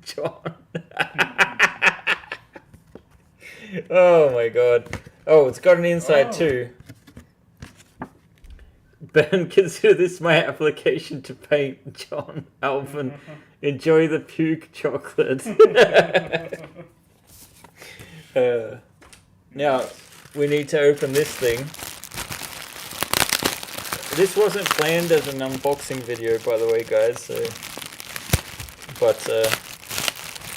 John. Oh my god. Oh, it's got an inside too. Ben, consider this my application to paint John Alvin. Enjoy the puke chocolate. Now, we need to open this thing. This wasn't planned as an unboxing video, by the way, guys. So, but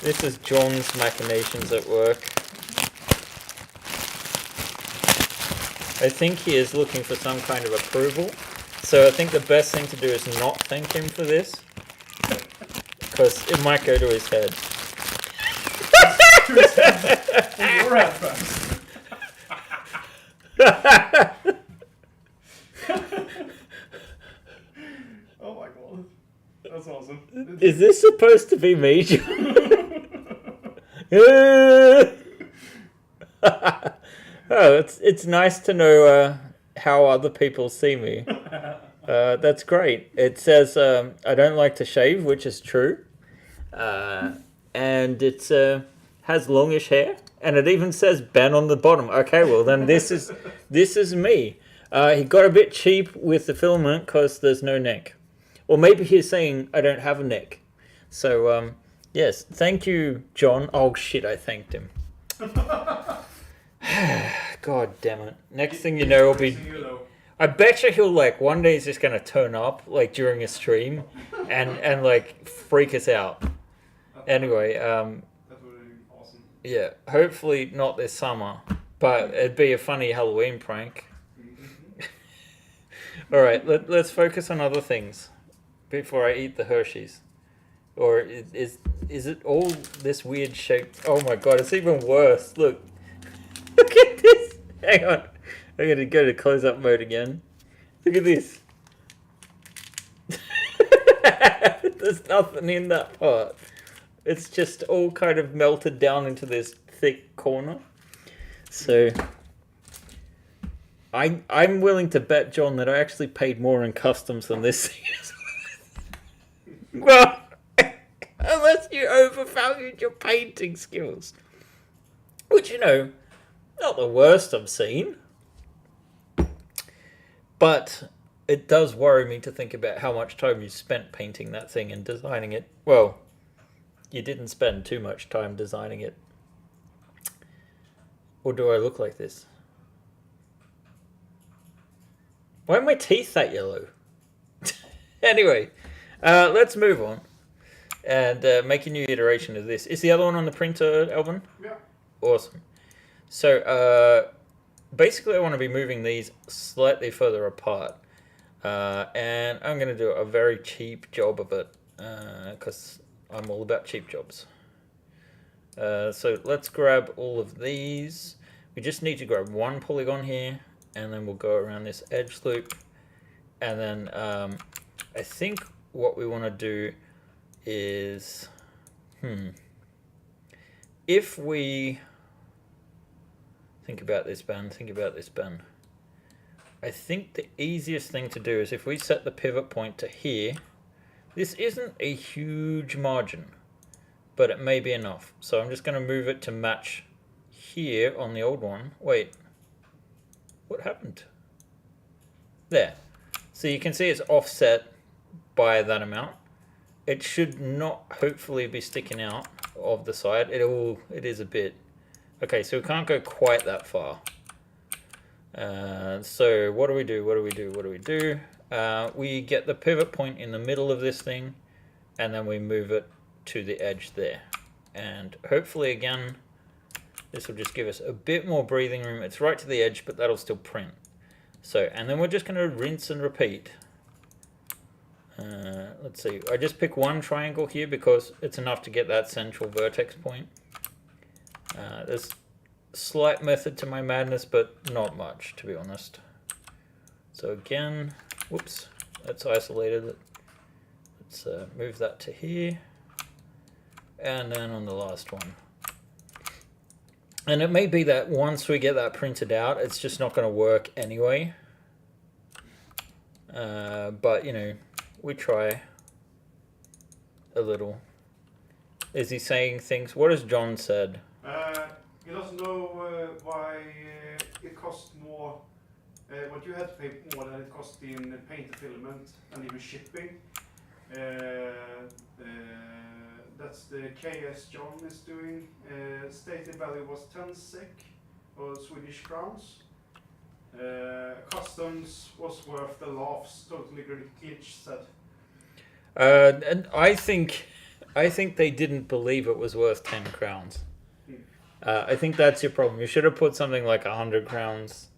this is John's machinations at work. I think he is looking for some kind of approval. So I think the best thing to do is not thank him for this, because it might go to his head. To his head. To your head first. Oh my god. That's awesome. Is this supposed to be me? Oh, it's nice to know how other people see me. That's great. It says I don't like to shave, which is true. And it has longish hair, and it even says Ben on the bottom. Okay, well then this is me. He got a bit cheap with the filament because there's no neck. Or maybe he's saying I don't have a neck. So yes, thank you, John. Oh shit, I thanked him. God damn it. Next thing you know, will be... I bet you he'll, like, one day he's just going to turn up, like, during a stream and like, freak us out. Anyway, that would be awesome. Yeah, hopefully not this summer, but it'd be a funny Halloween prank. Alright, let's focus on other things before I eat the Hershey's. Or is it all this weird shape? Oh my god, it's even worse. Look. Look at this. Hang on. I'm going to go to close-up mode again. Look at this. There's nothing in that part. It's just all kind of melted down into this thick corner. So I'm willing to bet, John, that I actually paid more in customs than this thing is worth. Well, unless you overvalued your painting skills. Which, you know, not the worst I've seen. But it does worry me to think about how much time you spent painting that thing and designing it. Well, you didn't spend too much time designing it. Or do I look like this? Why are my teeth that yellow? Anyway, let's move on. And make a new iteration of this. Is the other one on the printer, Alvin? Yeah. Awesome. So, basically I want to be moving these slightly further apart. And I'm going to do a very cheap job of it. Because I'm all about cheap jobs. So let's grab all of these. We just need to grab one polygon here. And then we'll go around this edge loop. And then I think what we want to do is... If we... Think about this, Ben. Think about this, Ben. I think the easiest thing to do is if we set the pivot point to here. This isn't a huge margin, but it may be enough. So I'm just going to move it to match here on the old one. Wait. What happened? There. So you can see it's offset by that amount. It should not hopefully be sticking out of the side. It is a bit. Okay, so we can't go quite that far. So what do we do? What do we do? What do we do? We get the pivot point in the middle of this thing, and then we move it to the edge there. And hopefully again, this will just give us a bit more breathing room. It's right to the edge, but that'll still print. So, and then we're just going to rinse and repeat. Let's see. I just pick one triangle here because it's enough to get that central vertex point. There's slight method to my madness, but not much, to be honest. So again, whoops, that's isolated. Let's move that to here. And then on the last one. And it may be that once we get that printed out, it's just not going to work anyway. But, you know, we try a little. Is he saying things? What has John said? He doesn't know why it costs more. What you had to pay more than it cost in paint filament and even shipping. That's the KS John is doing. Stated value was 10 SEK or Swedish crowns. Customs was worth the laughs. Totally glitch said. And I think they didn't believe it was worth 10 crowns. I think that's your problem. You should have put something like 100 crowns,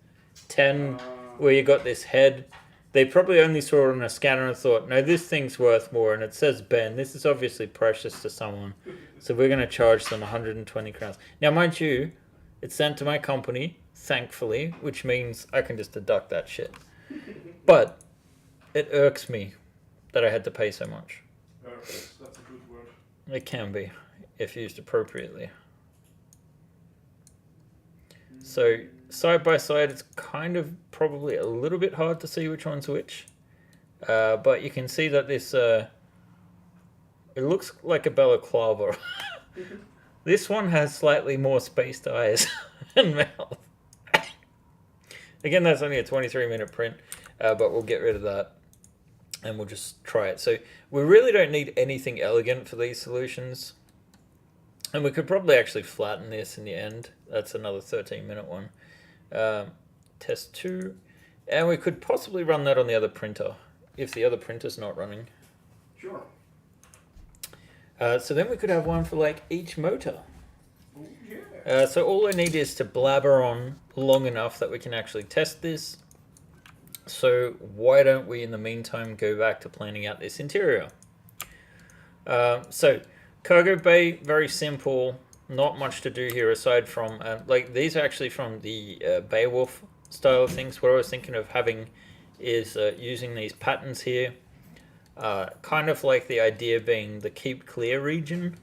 10, where you got this head. They probably only saw it on a scanner and thought, no, this thing's worth more. And it says Ben. This is obviously precious to someone. So we're going to charge them 120 crowns. Now, mind you, it's sent to my company, thankfully, which means I can just deduct that shit. But it irks me that I had to pay so much. That's a good word. It can be, if used appropriately. So, side by side, it's kind of probably a little bit hard to see which one's which. But you can see that this, it looks like a balaclava. This one has slightly more spaced eyes and mouth. Again, that's only a 23-minute print, but we'll get rid of that. And we'll just try it. So we really don't need anything elegant for these solutions. And we could probably actually flatten this in the end. That's another 13-minute one. Test 2. And we could possibly run that on the other printer, if the other printer's not running. Sure. So then we could have one for like each motor. Oh, yeah. So all I need is to blabber on long enough that we can actually test this. So why don't we, in the meantime, go back to planning out this interior? So cargo bay, very simple. Not much to do here aside from, like these are actually from the Beowulf style of things. What I was thinking of having is using these patterns here. Kind of like the idea being the keep clear region.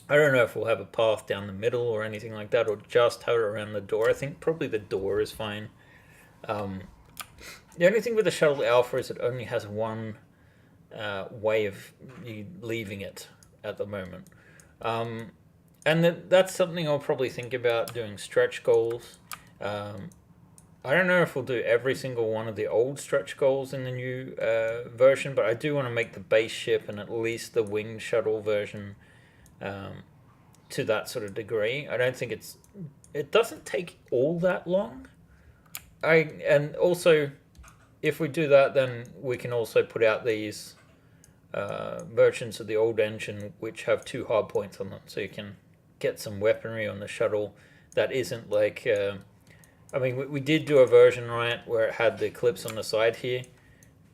I don't know if we'll have a path down the middle or anything like that, or just have it around the door. I think probably the door is fine. The only thing with the Shuttle Alpha is it only has one way of you leaving it at the moment. And that's something I'll probably think about doing stretch goals. I don't know if we'll do every single one of the old stretch goals in the new version, but I do want to make the base ship and at least the winged shuttle version to that sort of degree. I don't think it doesn't take all that long. And also, if we do that, then we can also put out these versions of the old engine which have 2 hard points on them, so you can get some weaponry on the shuttle that isn't like I mean we did do a version right where it had the clips on the side here,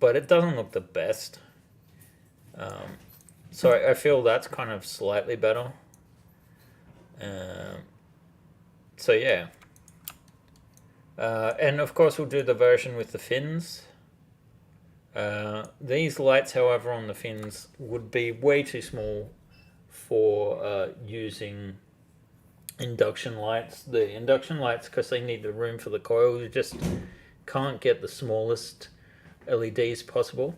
but it doesn't look the best, so I feel that's kind of slightly better. So yeah, and of course we'll do the version with the fins. These lights, however, on the fins would be way too small for using induction lights. The induction lights, because they need the room for the coil, you just can't get the smallest LEDs possible.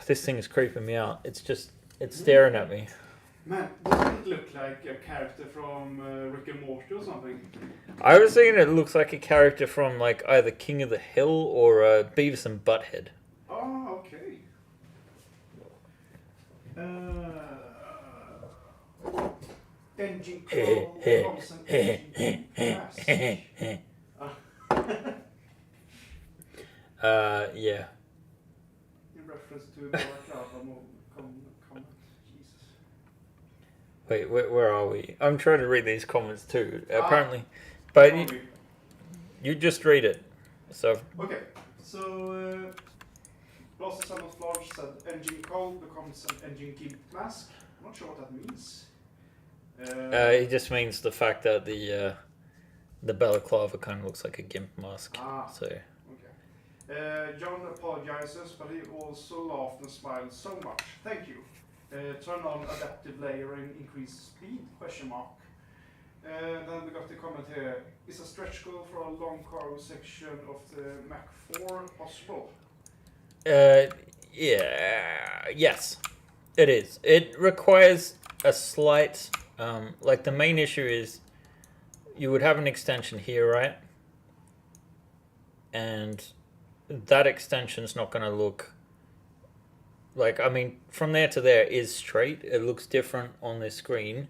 This thing is creeping me out. It's staring at me. Man, doesn't it look like a character from Rick and Morty or something? I was thinking it looks like a character from like either King of the Hill or Beavis and Butthead. Oh, okay. Engine coil, constant engine mask. Yeah. In reference to Balaclava comment. Jesus. Wait, where are we? I'm trying to read these comments too, apparently. But you just read it. So. Okay, so Blast Son of Large said engine coil becomes an engine gimp mask. I'm not sure what that means. It just means the fact that the balaclava kind of looks like a gimp mask. So. Okay. John apologizes, but he also laughed and smiled so much. Thank you. Turn on adaptive layering, increase speed? Question mark. Then we got the comment here. Is a stretch goal for a long cargo section of the Mach 4 possible? Yeah. Yes, it is. It requires a slight. Like the main issue is, you would have an extension here, right? And that extension's not going to look like, I mean, from there to there is straight. It looks different on this screen.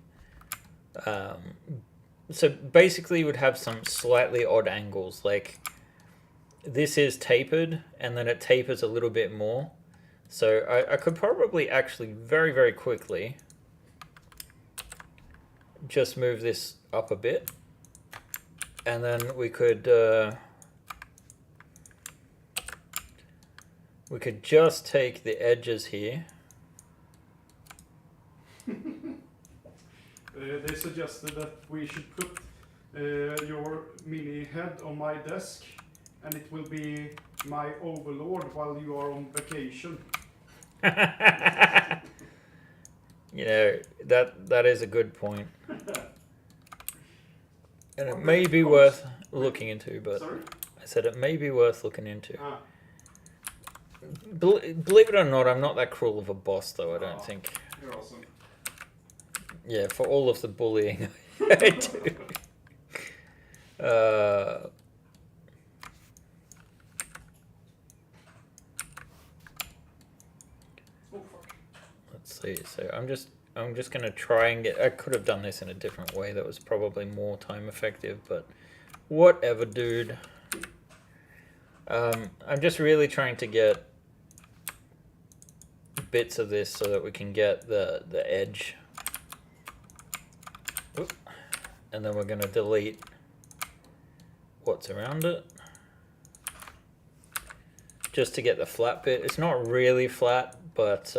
so basically you would have some slightly odd angles, like this is tapered and then it tapers a little bit more. So I could probably actually very, very quickly just move this up a bit, and then we could just take the edges here. They suggested that we should put your mini head on my desk, and it will be my overlord while you are on vacation. You know, that is a good point. And it may be worth looking into, but Sorry? I said it may be worth looking into. Ah. Believe it or not, I'm not that cruel of a boss, though, I don't think. You're awesome. Yeah, for all of the bullying I do. Oh, fuck. let's see. So I'm just gonna try and get. I could have done this in a different way. That was probably more time effective, but whatever, dude. I'm just really trying to get bits of this so that we can get the edge. Oop. And then we're gonna delete what's around it, just to get the flat bit. It's not really flat, but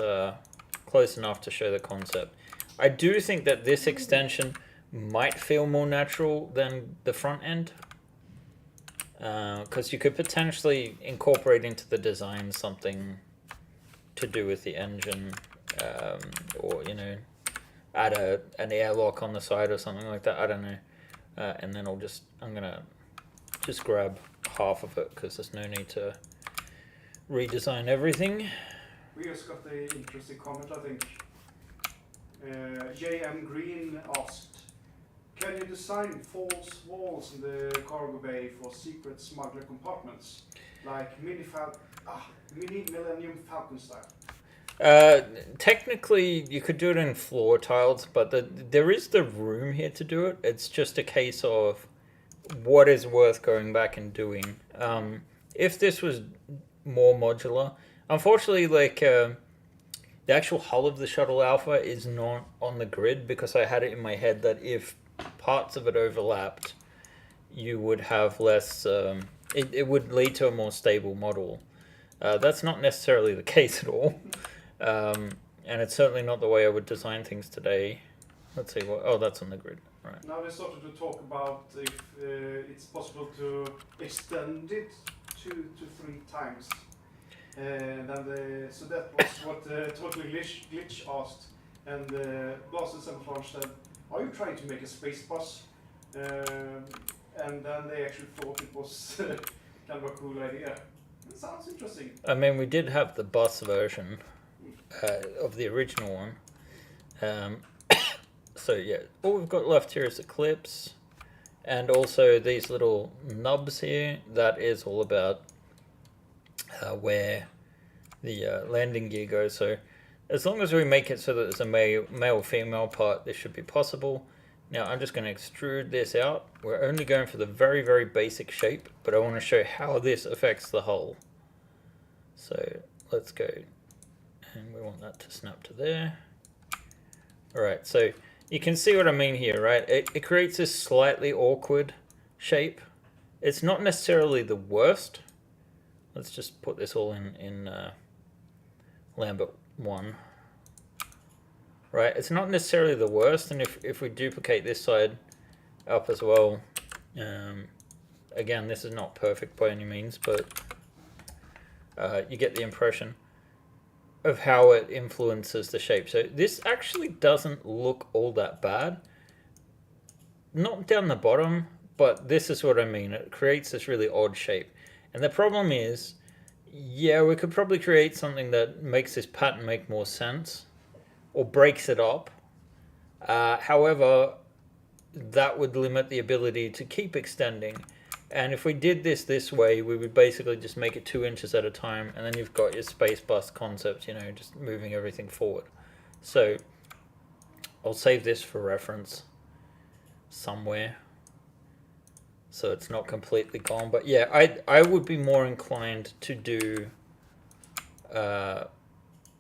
close enough to show the concept. I do think that this extension might feel more natural than the front end, because you could potentially incorporate into the design something to do with the engine, or, you know, add an airlock on the side or something like that. I don't know. And then I'm gonna just grab half of it because there's no need to redesign everything. We just got an interesting comment, I think. J.M. Green asked, can you design false walls in the cargo bay for secret smuggler compartments? Like mini Millennium Falcon style? Technically, you could do it in floor tiles, but there is the room here to do it. It's just a case of what is worth going back and doing. If this was more modular, unfortunately, like the actual hull of the Shuttle Alpha is not on the grid because I had it in my head that if parts of it overlapped, you would have less. It would lead to a more stable model. That's not necessarily the case at all. And it's certainly not the way I would design things today. Let's see what. Oh, that's on the grid, right? Now they started to talk about if it's possible to extend it 2 to 3 times. So that was what Totally Glitch asked, and Blasted and Flange said, "Are you trying to make a space bus?" And then they actually thought it was kind of a cool idea. It sounds interesting. I mean, we did have the bus version of the original one. So yeah, all we've got left here is the clips, and also these little nubs here. That is all about where the landing gear goes. So as long as we make it so that there's a male-female part, this should be possible. Now I'm just going to extrude this out. We're only going for the very, very basic shape, but I want to show how this affects the hull. So let's go, and we want that to snap to there. Alright, so you can see what I mean here, right? It creates this slightly awkward shape. It's not necessarily the worst. Let's just put this all in Lambert 1. Right, it's not necessarily the worst, and if we duplicate this side up as well, again, this is not perfect by any means, but you get the impression of how it influences the shape. So this actually doesn't look all that bad. Not down the bottom, but this is what I mean. It creates this really odd shape. And the problem is, yeah, we could probably create something that makes this pattern make more sense, or breaks it up. However, that would limit the ability to keep extending. And if we did this way, we would basically just make it 2 inches at a time, and then you've got your space bus concept, you know, just moving everything forward. So I'll save this for reference. somewhere, so it's not completely gone. But yeah, I would be more inclined to do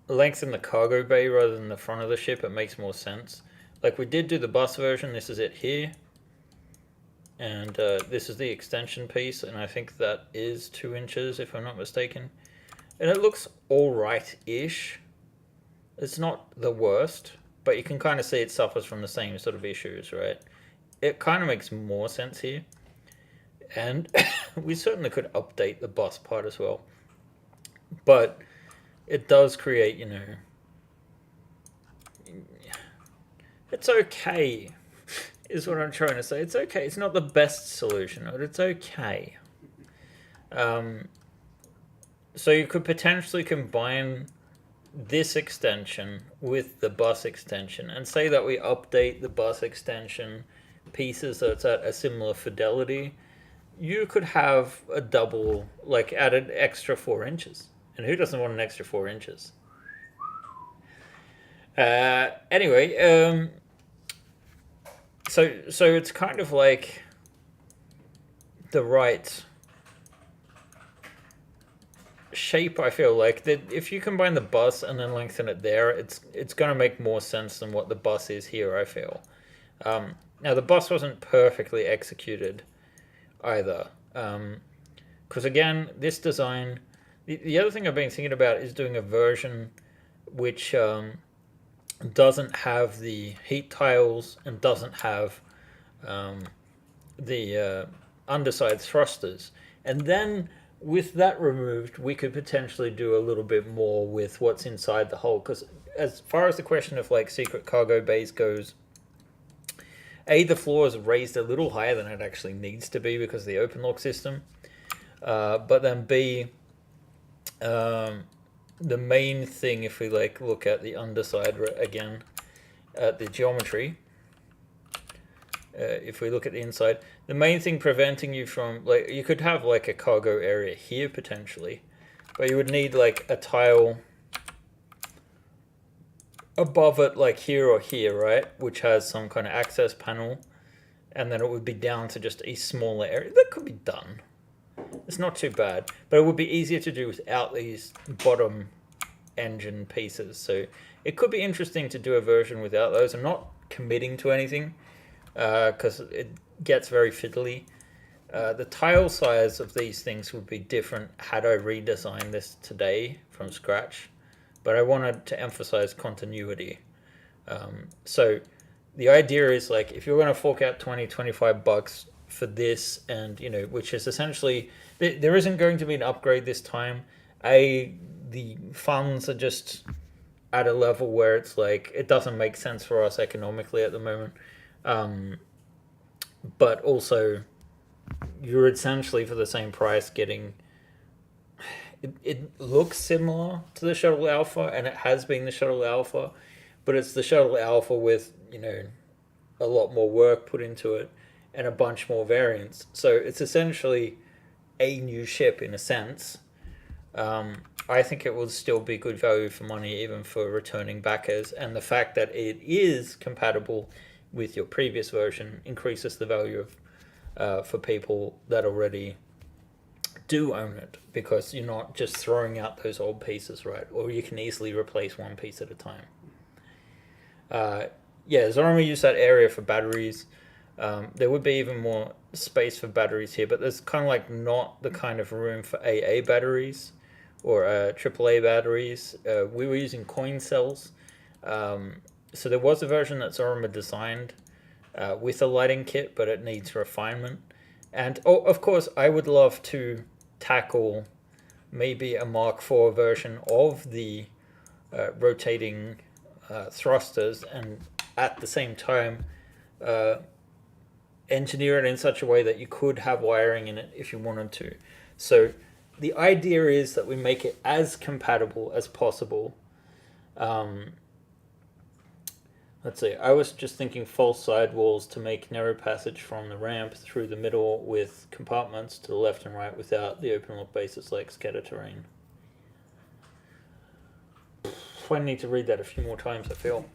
lengthen the cargo bay rather than the front of the ship. It makes more sense. Like we did do the bus version. This is it here, and this is the extension piece, and I think that is 2 inches if I'm not mistaken, and it looks all right-ish. It's not the worst, but you can kind of see it suffers from the same sort of issues, right? It kind of makes more sense here, and we certainly could update the bus part as well, but it does create, you know, it's okay, is what I'm trying to say. It's okay. It's not the best solution, but it's okay. So you could potentially combine this extension with the bus extension and say that we update the bus extension pieces so it's at a similar fidelity. You could have a double, like add an extra 4 inches. And who doesn't want an extra 4 inches? Anyway, so it's kind of like the right shape. I feel like that if you combine the bus and then lengthen it there, it's going to make more sense than what the bus is here, I feel. Now the bus wasn't perfectly executed either, because again, this design, the other thing I've been thinking about is doing a version which doesn't have the heat tiles and doesn't have the underside thrusters, and then with that removed, we could potentially do a little bit more with what's inside the hull. Because as far as the question of like secret cargo bays goes, the floor is raised a little higher than it actually needs to be because of the open lock system, but then B, the main thing, if we like look at the underside again at the geometry, if we look at the inside, the main thing preventing you from, like, you could have like a cargo area here potentially, but you would need like a tile above it, like here or here, right, which has some kind of access panel, and then it would be down to just a smaller area. That could be done. It's not too bad, but it would be easier to do without these bottom engine pieces. So it could be interesting to do a version without those. I'm not committing to anything because it gets very fiddly. The tile size of these things would be different had I redesigned this today from scratch, but I wanted to emphasize continuity. So the idea is, like, if you're going to fork out $20-25 for this, and you know, which is essentially, there isn't going to be an upgrade this time. The funds are just at a level where it's like it doesn't make sense for us economically at the moment, but also you're essentially for the same price getting, it looks similar to the Shuttle Alpha, and it has been the Shuttle Alpha, but it's the Shuttle Alpha with, you know, a lot more work put into it and a bunch more variants. So it's essentially a new ship in a sense. I think it will still be good value for money even for returning backers, and the fact that it is compatible with your previous version increases the value of for people that already do own it, because you're not just throwing out those old pieces, right? Or you can easily replace one piece at a time. Yeah, Zorama used that area for batteries. There would be even more space for batteries here, but there's kind of like not the kind of room for AA batteries or AAA batteries. We were using coin cells. So there was a version that Zorama designed with a lighting kit, but it needs refinement. And of course, I would love to tackle maybe a Mark IV version of the rotating thrusters, and at the same time engineer it in such a way that you could have wiring in it if you wanted to. So the idea is that we make it as compatible as possible. Let's see, I was just thinking false sidewalls to make narrow passage from the ramp through the middle with compartments to the left and right without the open look bases like scatter terrain. I need to read that a few more times, I feel.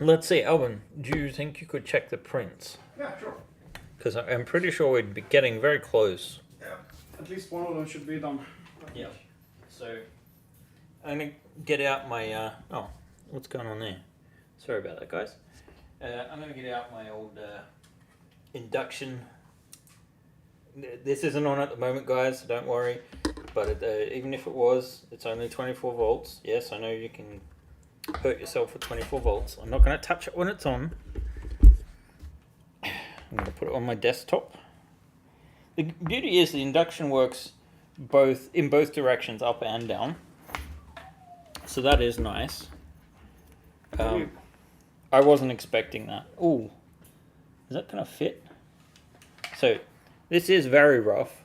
Let's see, Alvin, do you think you could check the prints? Yeah, sure. Because I'm pretty sure we'd be getting very close. Yeah. At least one of them should be done. Yeah. So, I'm going to get out my... oh, what's going on there? Sorry about that, guys. I'm going to get out my old induction. This isn't on at the moment, guys, so don't worry. But even if it was, it's only 24 volts. Yes, I know you can hurt yourself with 24 volts. I'm not going to touch it when it's on. I'm going to put it on my desktop. The beauty is the induction works in both directions, up and down. So that is nice. I wasn't expecting that. Ooh, is that going to fit? So this is very rough,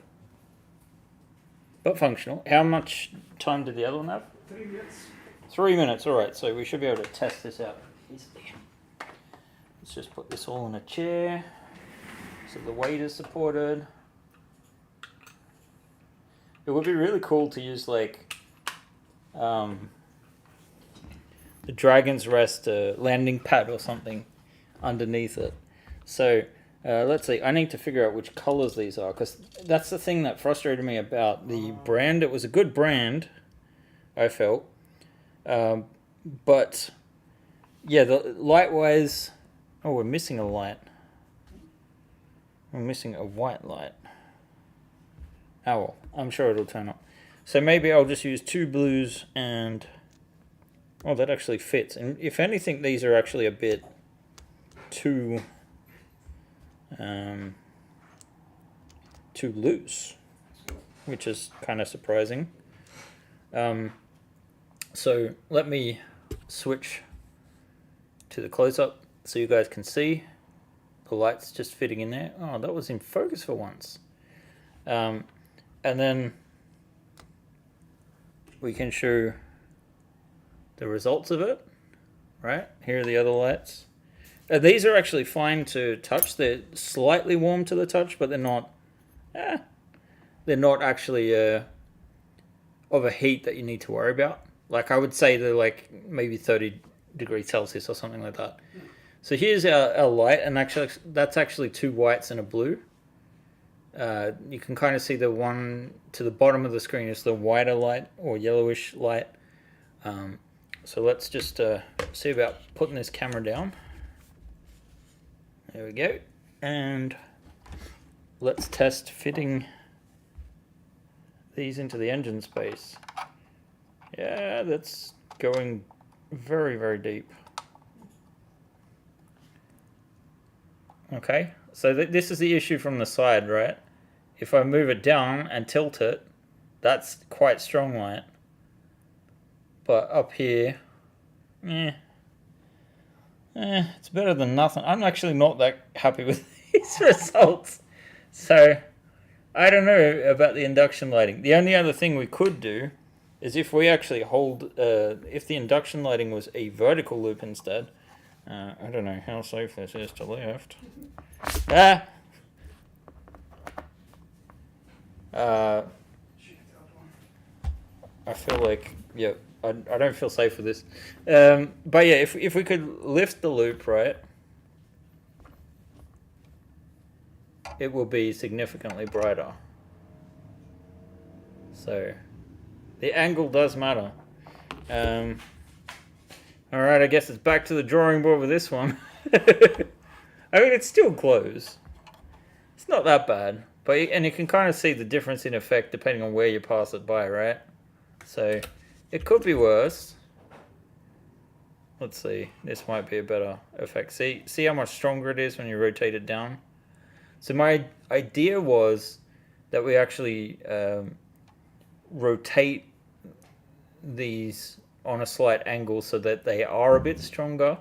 but functional. How much time did the other one have? 3 minutes. 3 minutes, alright, so we should be able to test this out easily. Let's just put this all in a chair, so the weight is supported. It would be really cool to use like the Dragon's Rest landing pad or something underneath it. So let's see, I need to figure out which colors these are, because that's the thing that frustrated me about the brand. It was a good brand, I felt. But yeah, the light-wise... Oh, we're missing a light. We're missing a white light. Oh well, I'm sure it'll turn up. So maybe I'll just use 2 blues and... Oh, that actually fits. And if anything, these are actually a bit too loose, which is kind of surprising. So let me switch to the close-up so you guys can see the lights just fitting in there. Oh, that was in focus for once. And then we can show the results of it. Right, here are the other lights. These are actually fine to touch. They're slightly warm to the touch, but they're not actually of a heat that you need to worry about. Like, I would say they're like maybe 30 degrees Celsius or something like that. So here's our light, and actually that's actually 2 whites and a blue. You can kind of see the one to the bottom of the screen is the whiter light or yellowish light. So let's just see about putting this camera down. There we go. And let's test fitting these into the engine space. Yeah, that's going very, very deep. Okay, so this is the issue from the side, right? If I move it down and tilt it, that's quite strong light. But up here, it's better than nothing. I'm actually not that happy with these results. So, I don't know about the induction lighting. The only other thing we could do is if we actually hold, if the induction lighting was a vertical loop instead. I don't know how safe this is to lift. I feel like, yeah, I don't feel safe with this. But yeah, if we could lift the loop, right, it will be significantly brighter. So the angle does matter. Alright, I guess it's back to the drawing board with this one. I mean, it's still close. It's not that bad. And you can kind of see the difference in effect depending on where you pass it by, right? So, it could be worse. Let's see. This might be a better effect. See how much stronger it is when you rotate it down? So my idea was that we actually rotate these on a slight angle so that they are a bit stronger,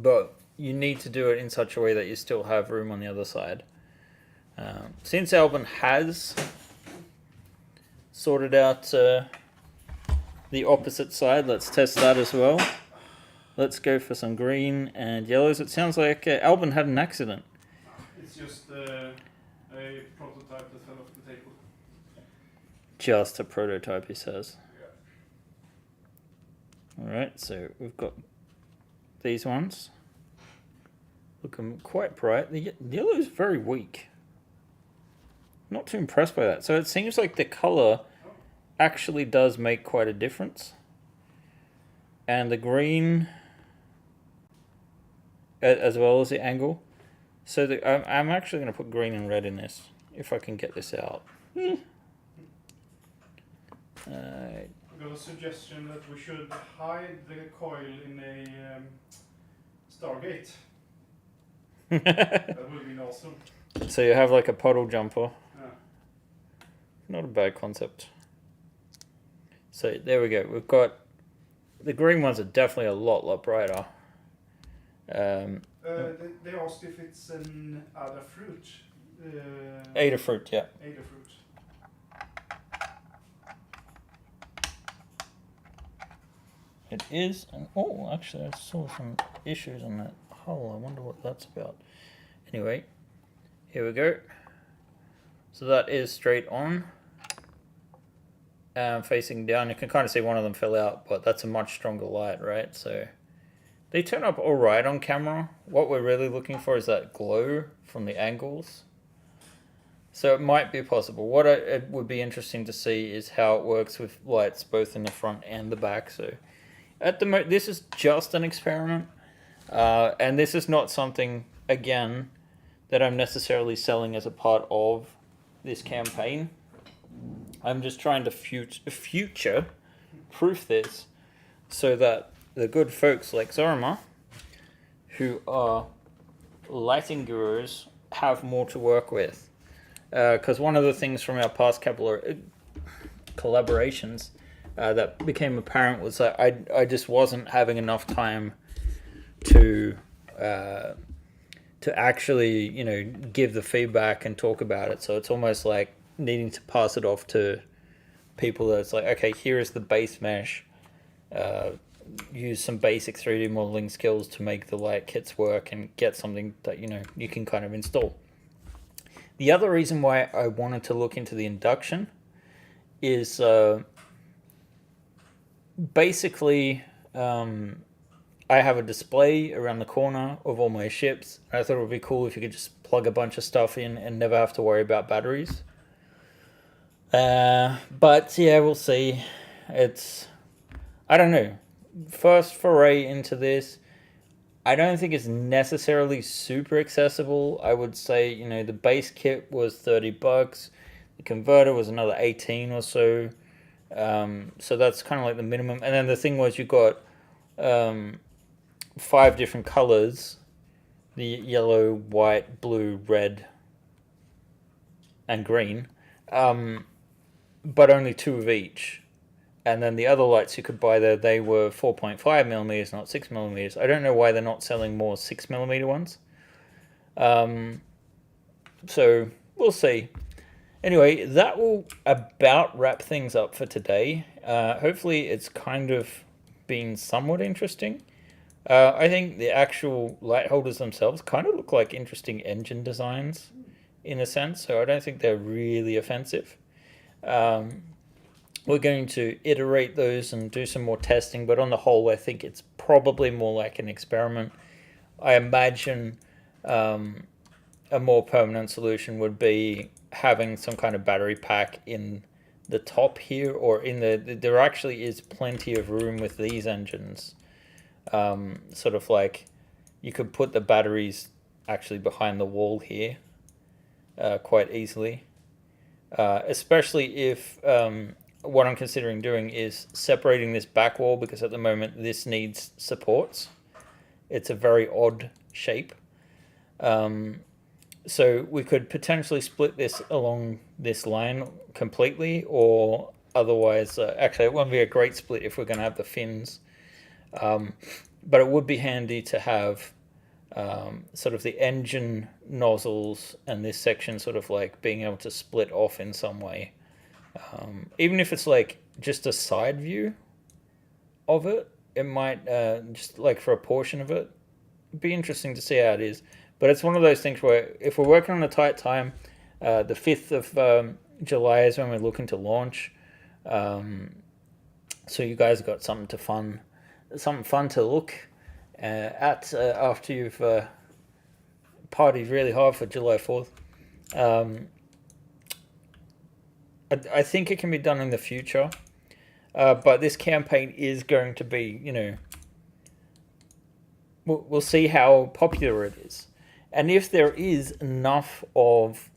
but you need to do it in such a way that you still have room on the other side. Since Alvin has sorted out the opposite side, let's test that as well. Let's go for some green and yellows. It sounds like Alvin had an accident. It's just a prototype that fell off the table. Just a prototype, he says. Alright, so we've got these ones. Looking quite bright. The yellow is very weak. Not too impressed by that. So it seems like the color actually does make quite a difference. And the green, as well as the angle. So I'm actually going to put green and red in this, if I can get this out. I've got a suggestion that we should hide the coil in a Stargate. That would be awesome. So you have like a puddle jumper. Yeah. Not a bad concept. So there we go. We've got the green ones are definitely a lot brighter. They asked if it's an Adafruit. Adafruit, yeah. Adafruit. It is. Oh, actually, I saw some issues on that hull. I wonder what that's about. Anyway, here we go. So that is straight on. Facing down. You can kind of see one of them fell out, but that's a much stronger light, right? So they turn up all right on camera. What we're really looking for is that glow from the angles. So it might be possible. What it would be interesting to see is how it works with lights both in the front and the back. So at the moment, this is just an experiment, and this is not something, again, that I'm necessarily selling as a part of this campaign. I'm just trying to future proof this so that the good folks like Zorma, who are lighting gurus, have more to work with. Because one of the things from our past couple of collaborations that became apparent was that I just wasn't having enough time to actually, you know, give the feedback and talk about it. So it's almost like needing to pass it off to people that's like, okay, here is the base mesh. Use some basic 3D modeling skills to make the light kits work and get something that, you know, you can kind of install. The other reason why I wanted to look into the induction is basically I have a display around the corner of all my ships. I thought it would be cool if you could just plug a bunch of stuff in and never have to worry about batteries. But yeah, we'll see. I don't know. First foray into this, I don't think it's necessarily super accessible. I would say, you know, the base kit was $30. The converter was another 18 or so. So that's kind of like the minimum. And then the thing was, you got 5 different colors: the yellow, white, blue, red, and green. But only 2 of each. And then the other lights you could buy there, they were 4.5 millimeters, not 6 millimeters. I don't know why they're not selling more 6 millimeter ones. So we'll see. Anyway, that will about wrap things up for today. Hopefully it's kind of been somewhat interesting. I think the actual light holders themselves kind of look like interesting engine designs in a sense. So I don't think they're really offensive. We're going to iterate those and do some more testing, but on the whole, I think it's probably more like an experiment. I imagine a more permanent solution would be having some kind of battery pack in the top here, or in there actually is plenty of room with these engines. Sort of like you could put the batteries actually behind the wall here quite easily. Especially if what I'm considering doing is separating this back wall, because at the moment this needs supports. It's a very odd shape. So we could potentially split this along this line completely, or otherwise, actually it won't be a great split if we're going to have the fins. But it would be handy to have sort of the engine nozzles and this section sort of like being able to split off in some way. Even if it's like just a side view of it, it might just like for a portion of it be interesting to see how it is. But it's one of those things where if we're working on a tight time, the 5th of July is when we're looking to launch. So you guys have got something fun to look after you've partied really hard for July 4th. I think it can be done in the future, but this campaign is going to be, you know, we'll see how popular it is. And if there is enough of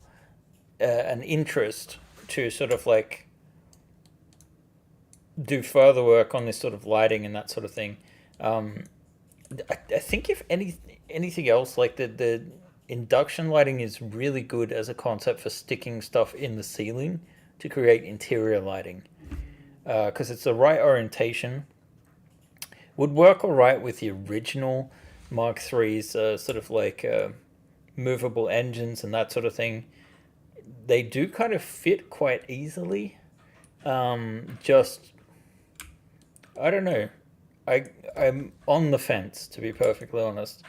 an interest to sort of like do further work on this sort of lighting and that sort of thing, I think if anything else, like the induction lighting is really good as a concept for sticking stuff in the ceiling to create interior lighting, because it's the right orientation. Would work all right with the original Mark III's sort of like movable engines and that sort of thing. They do kind of fit quite easily. Just, I don't know. I'm on the fence, to be perfectly honest.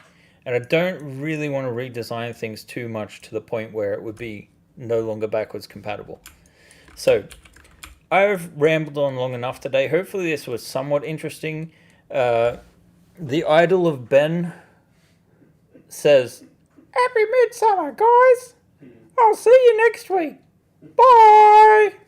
And I don't really want to redesign things too much to the point where it would be no longer backwards compatible. So, I've rambled on long enough today. Hopefully this was somewhat interesting. The Idol of Ben says, Happy Midsummer, guys! I'll see you next week. Bye!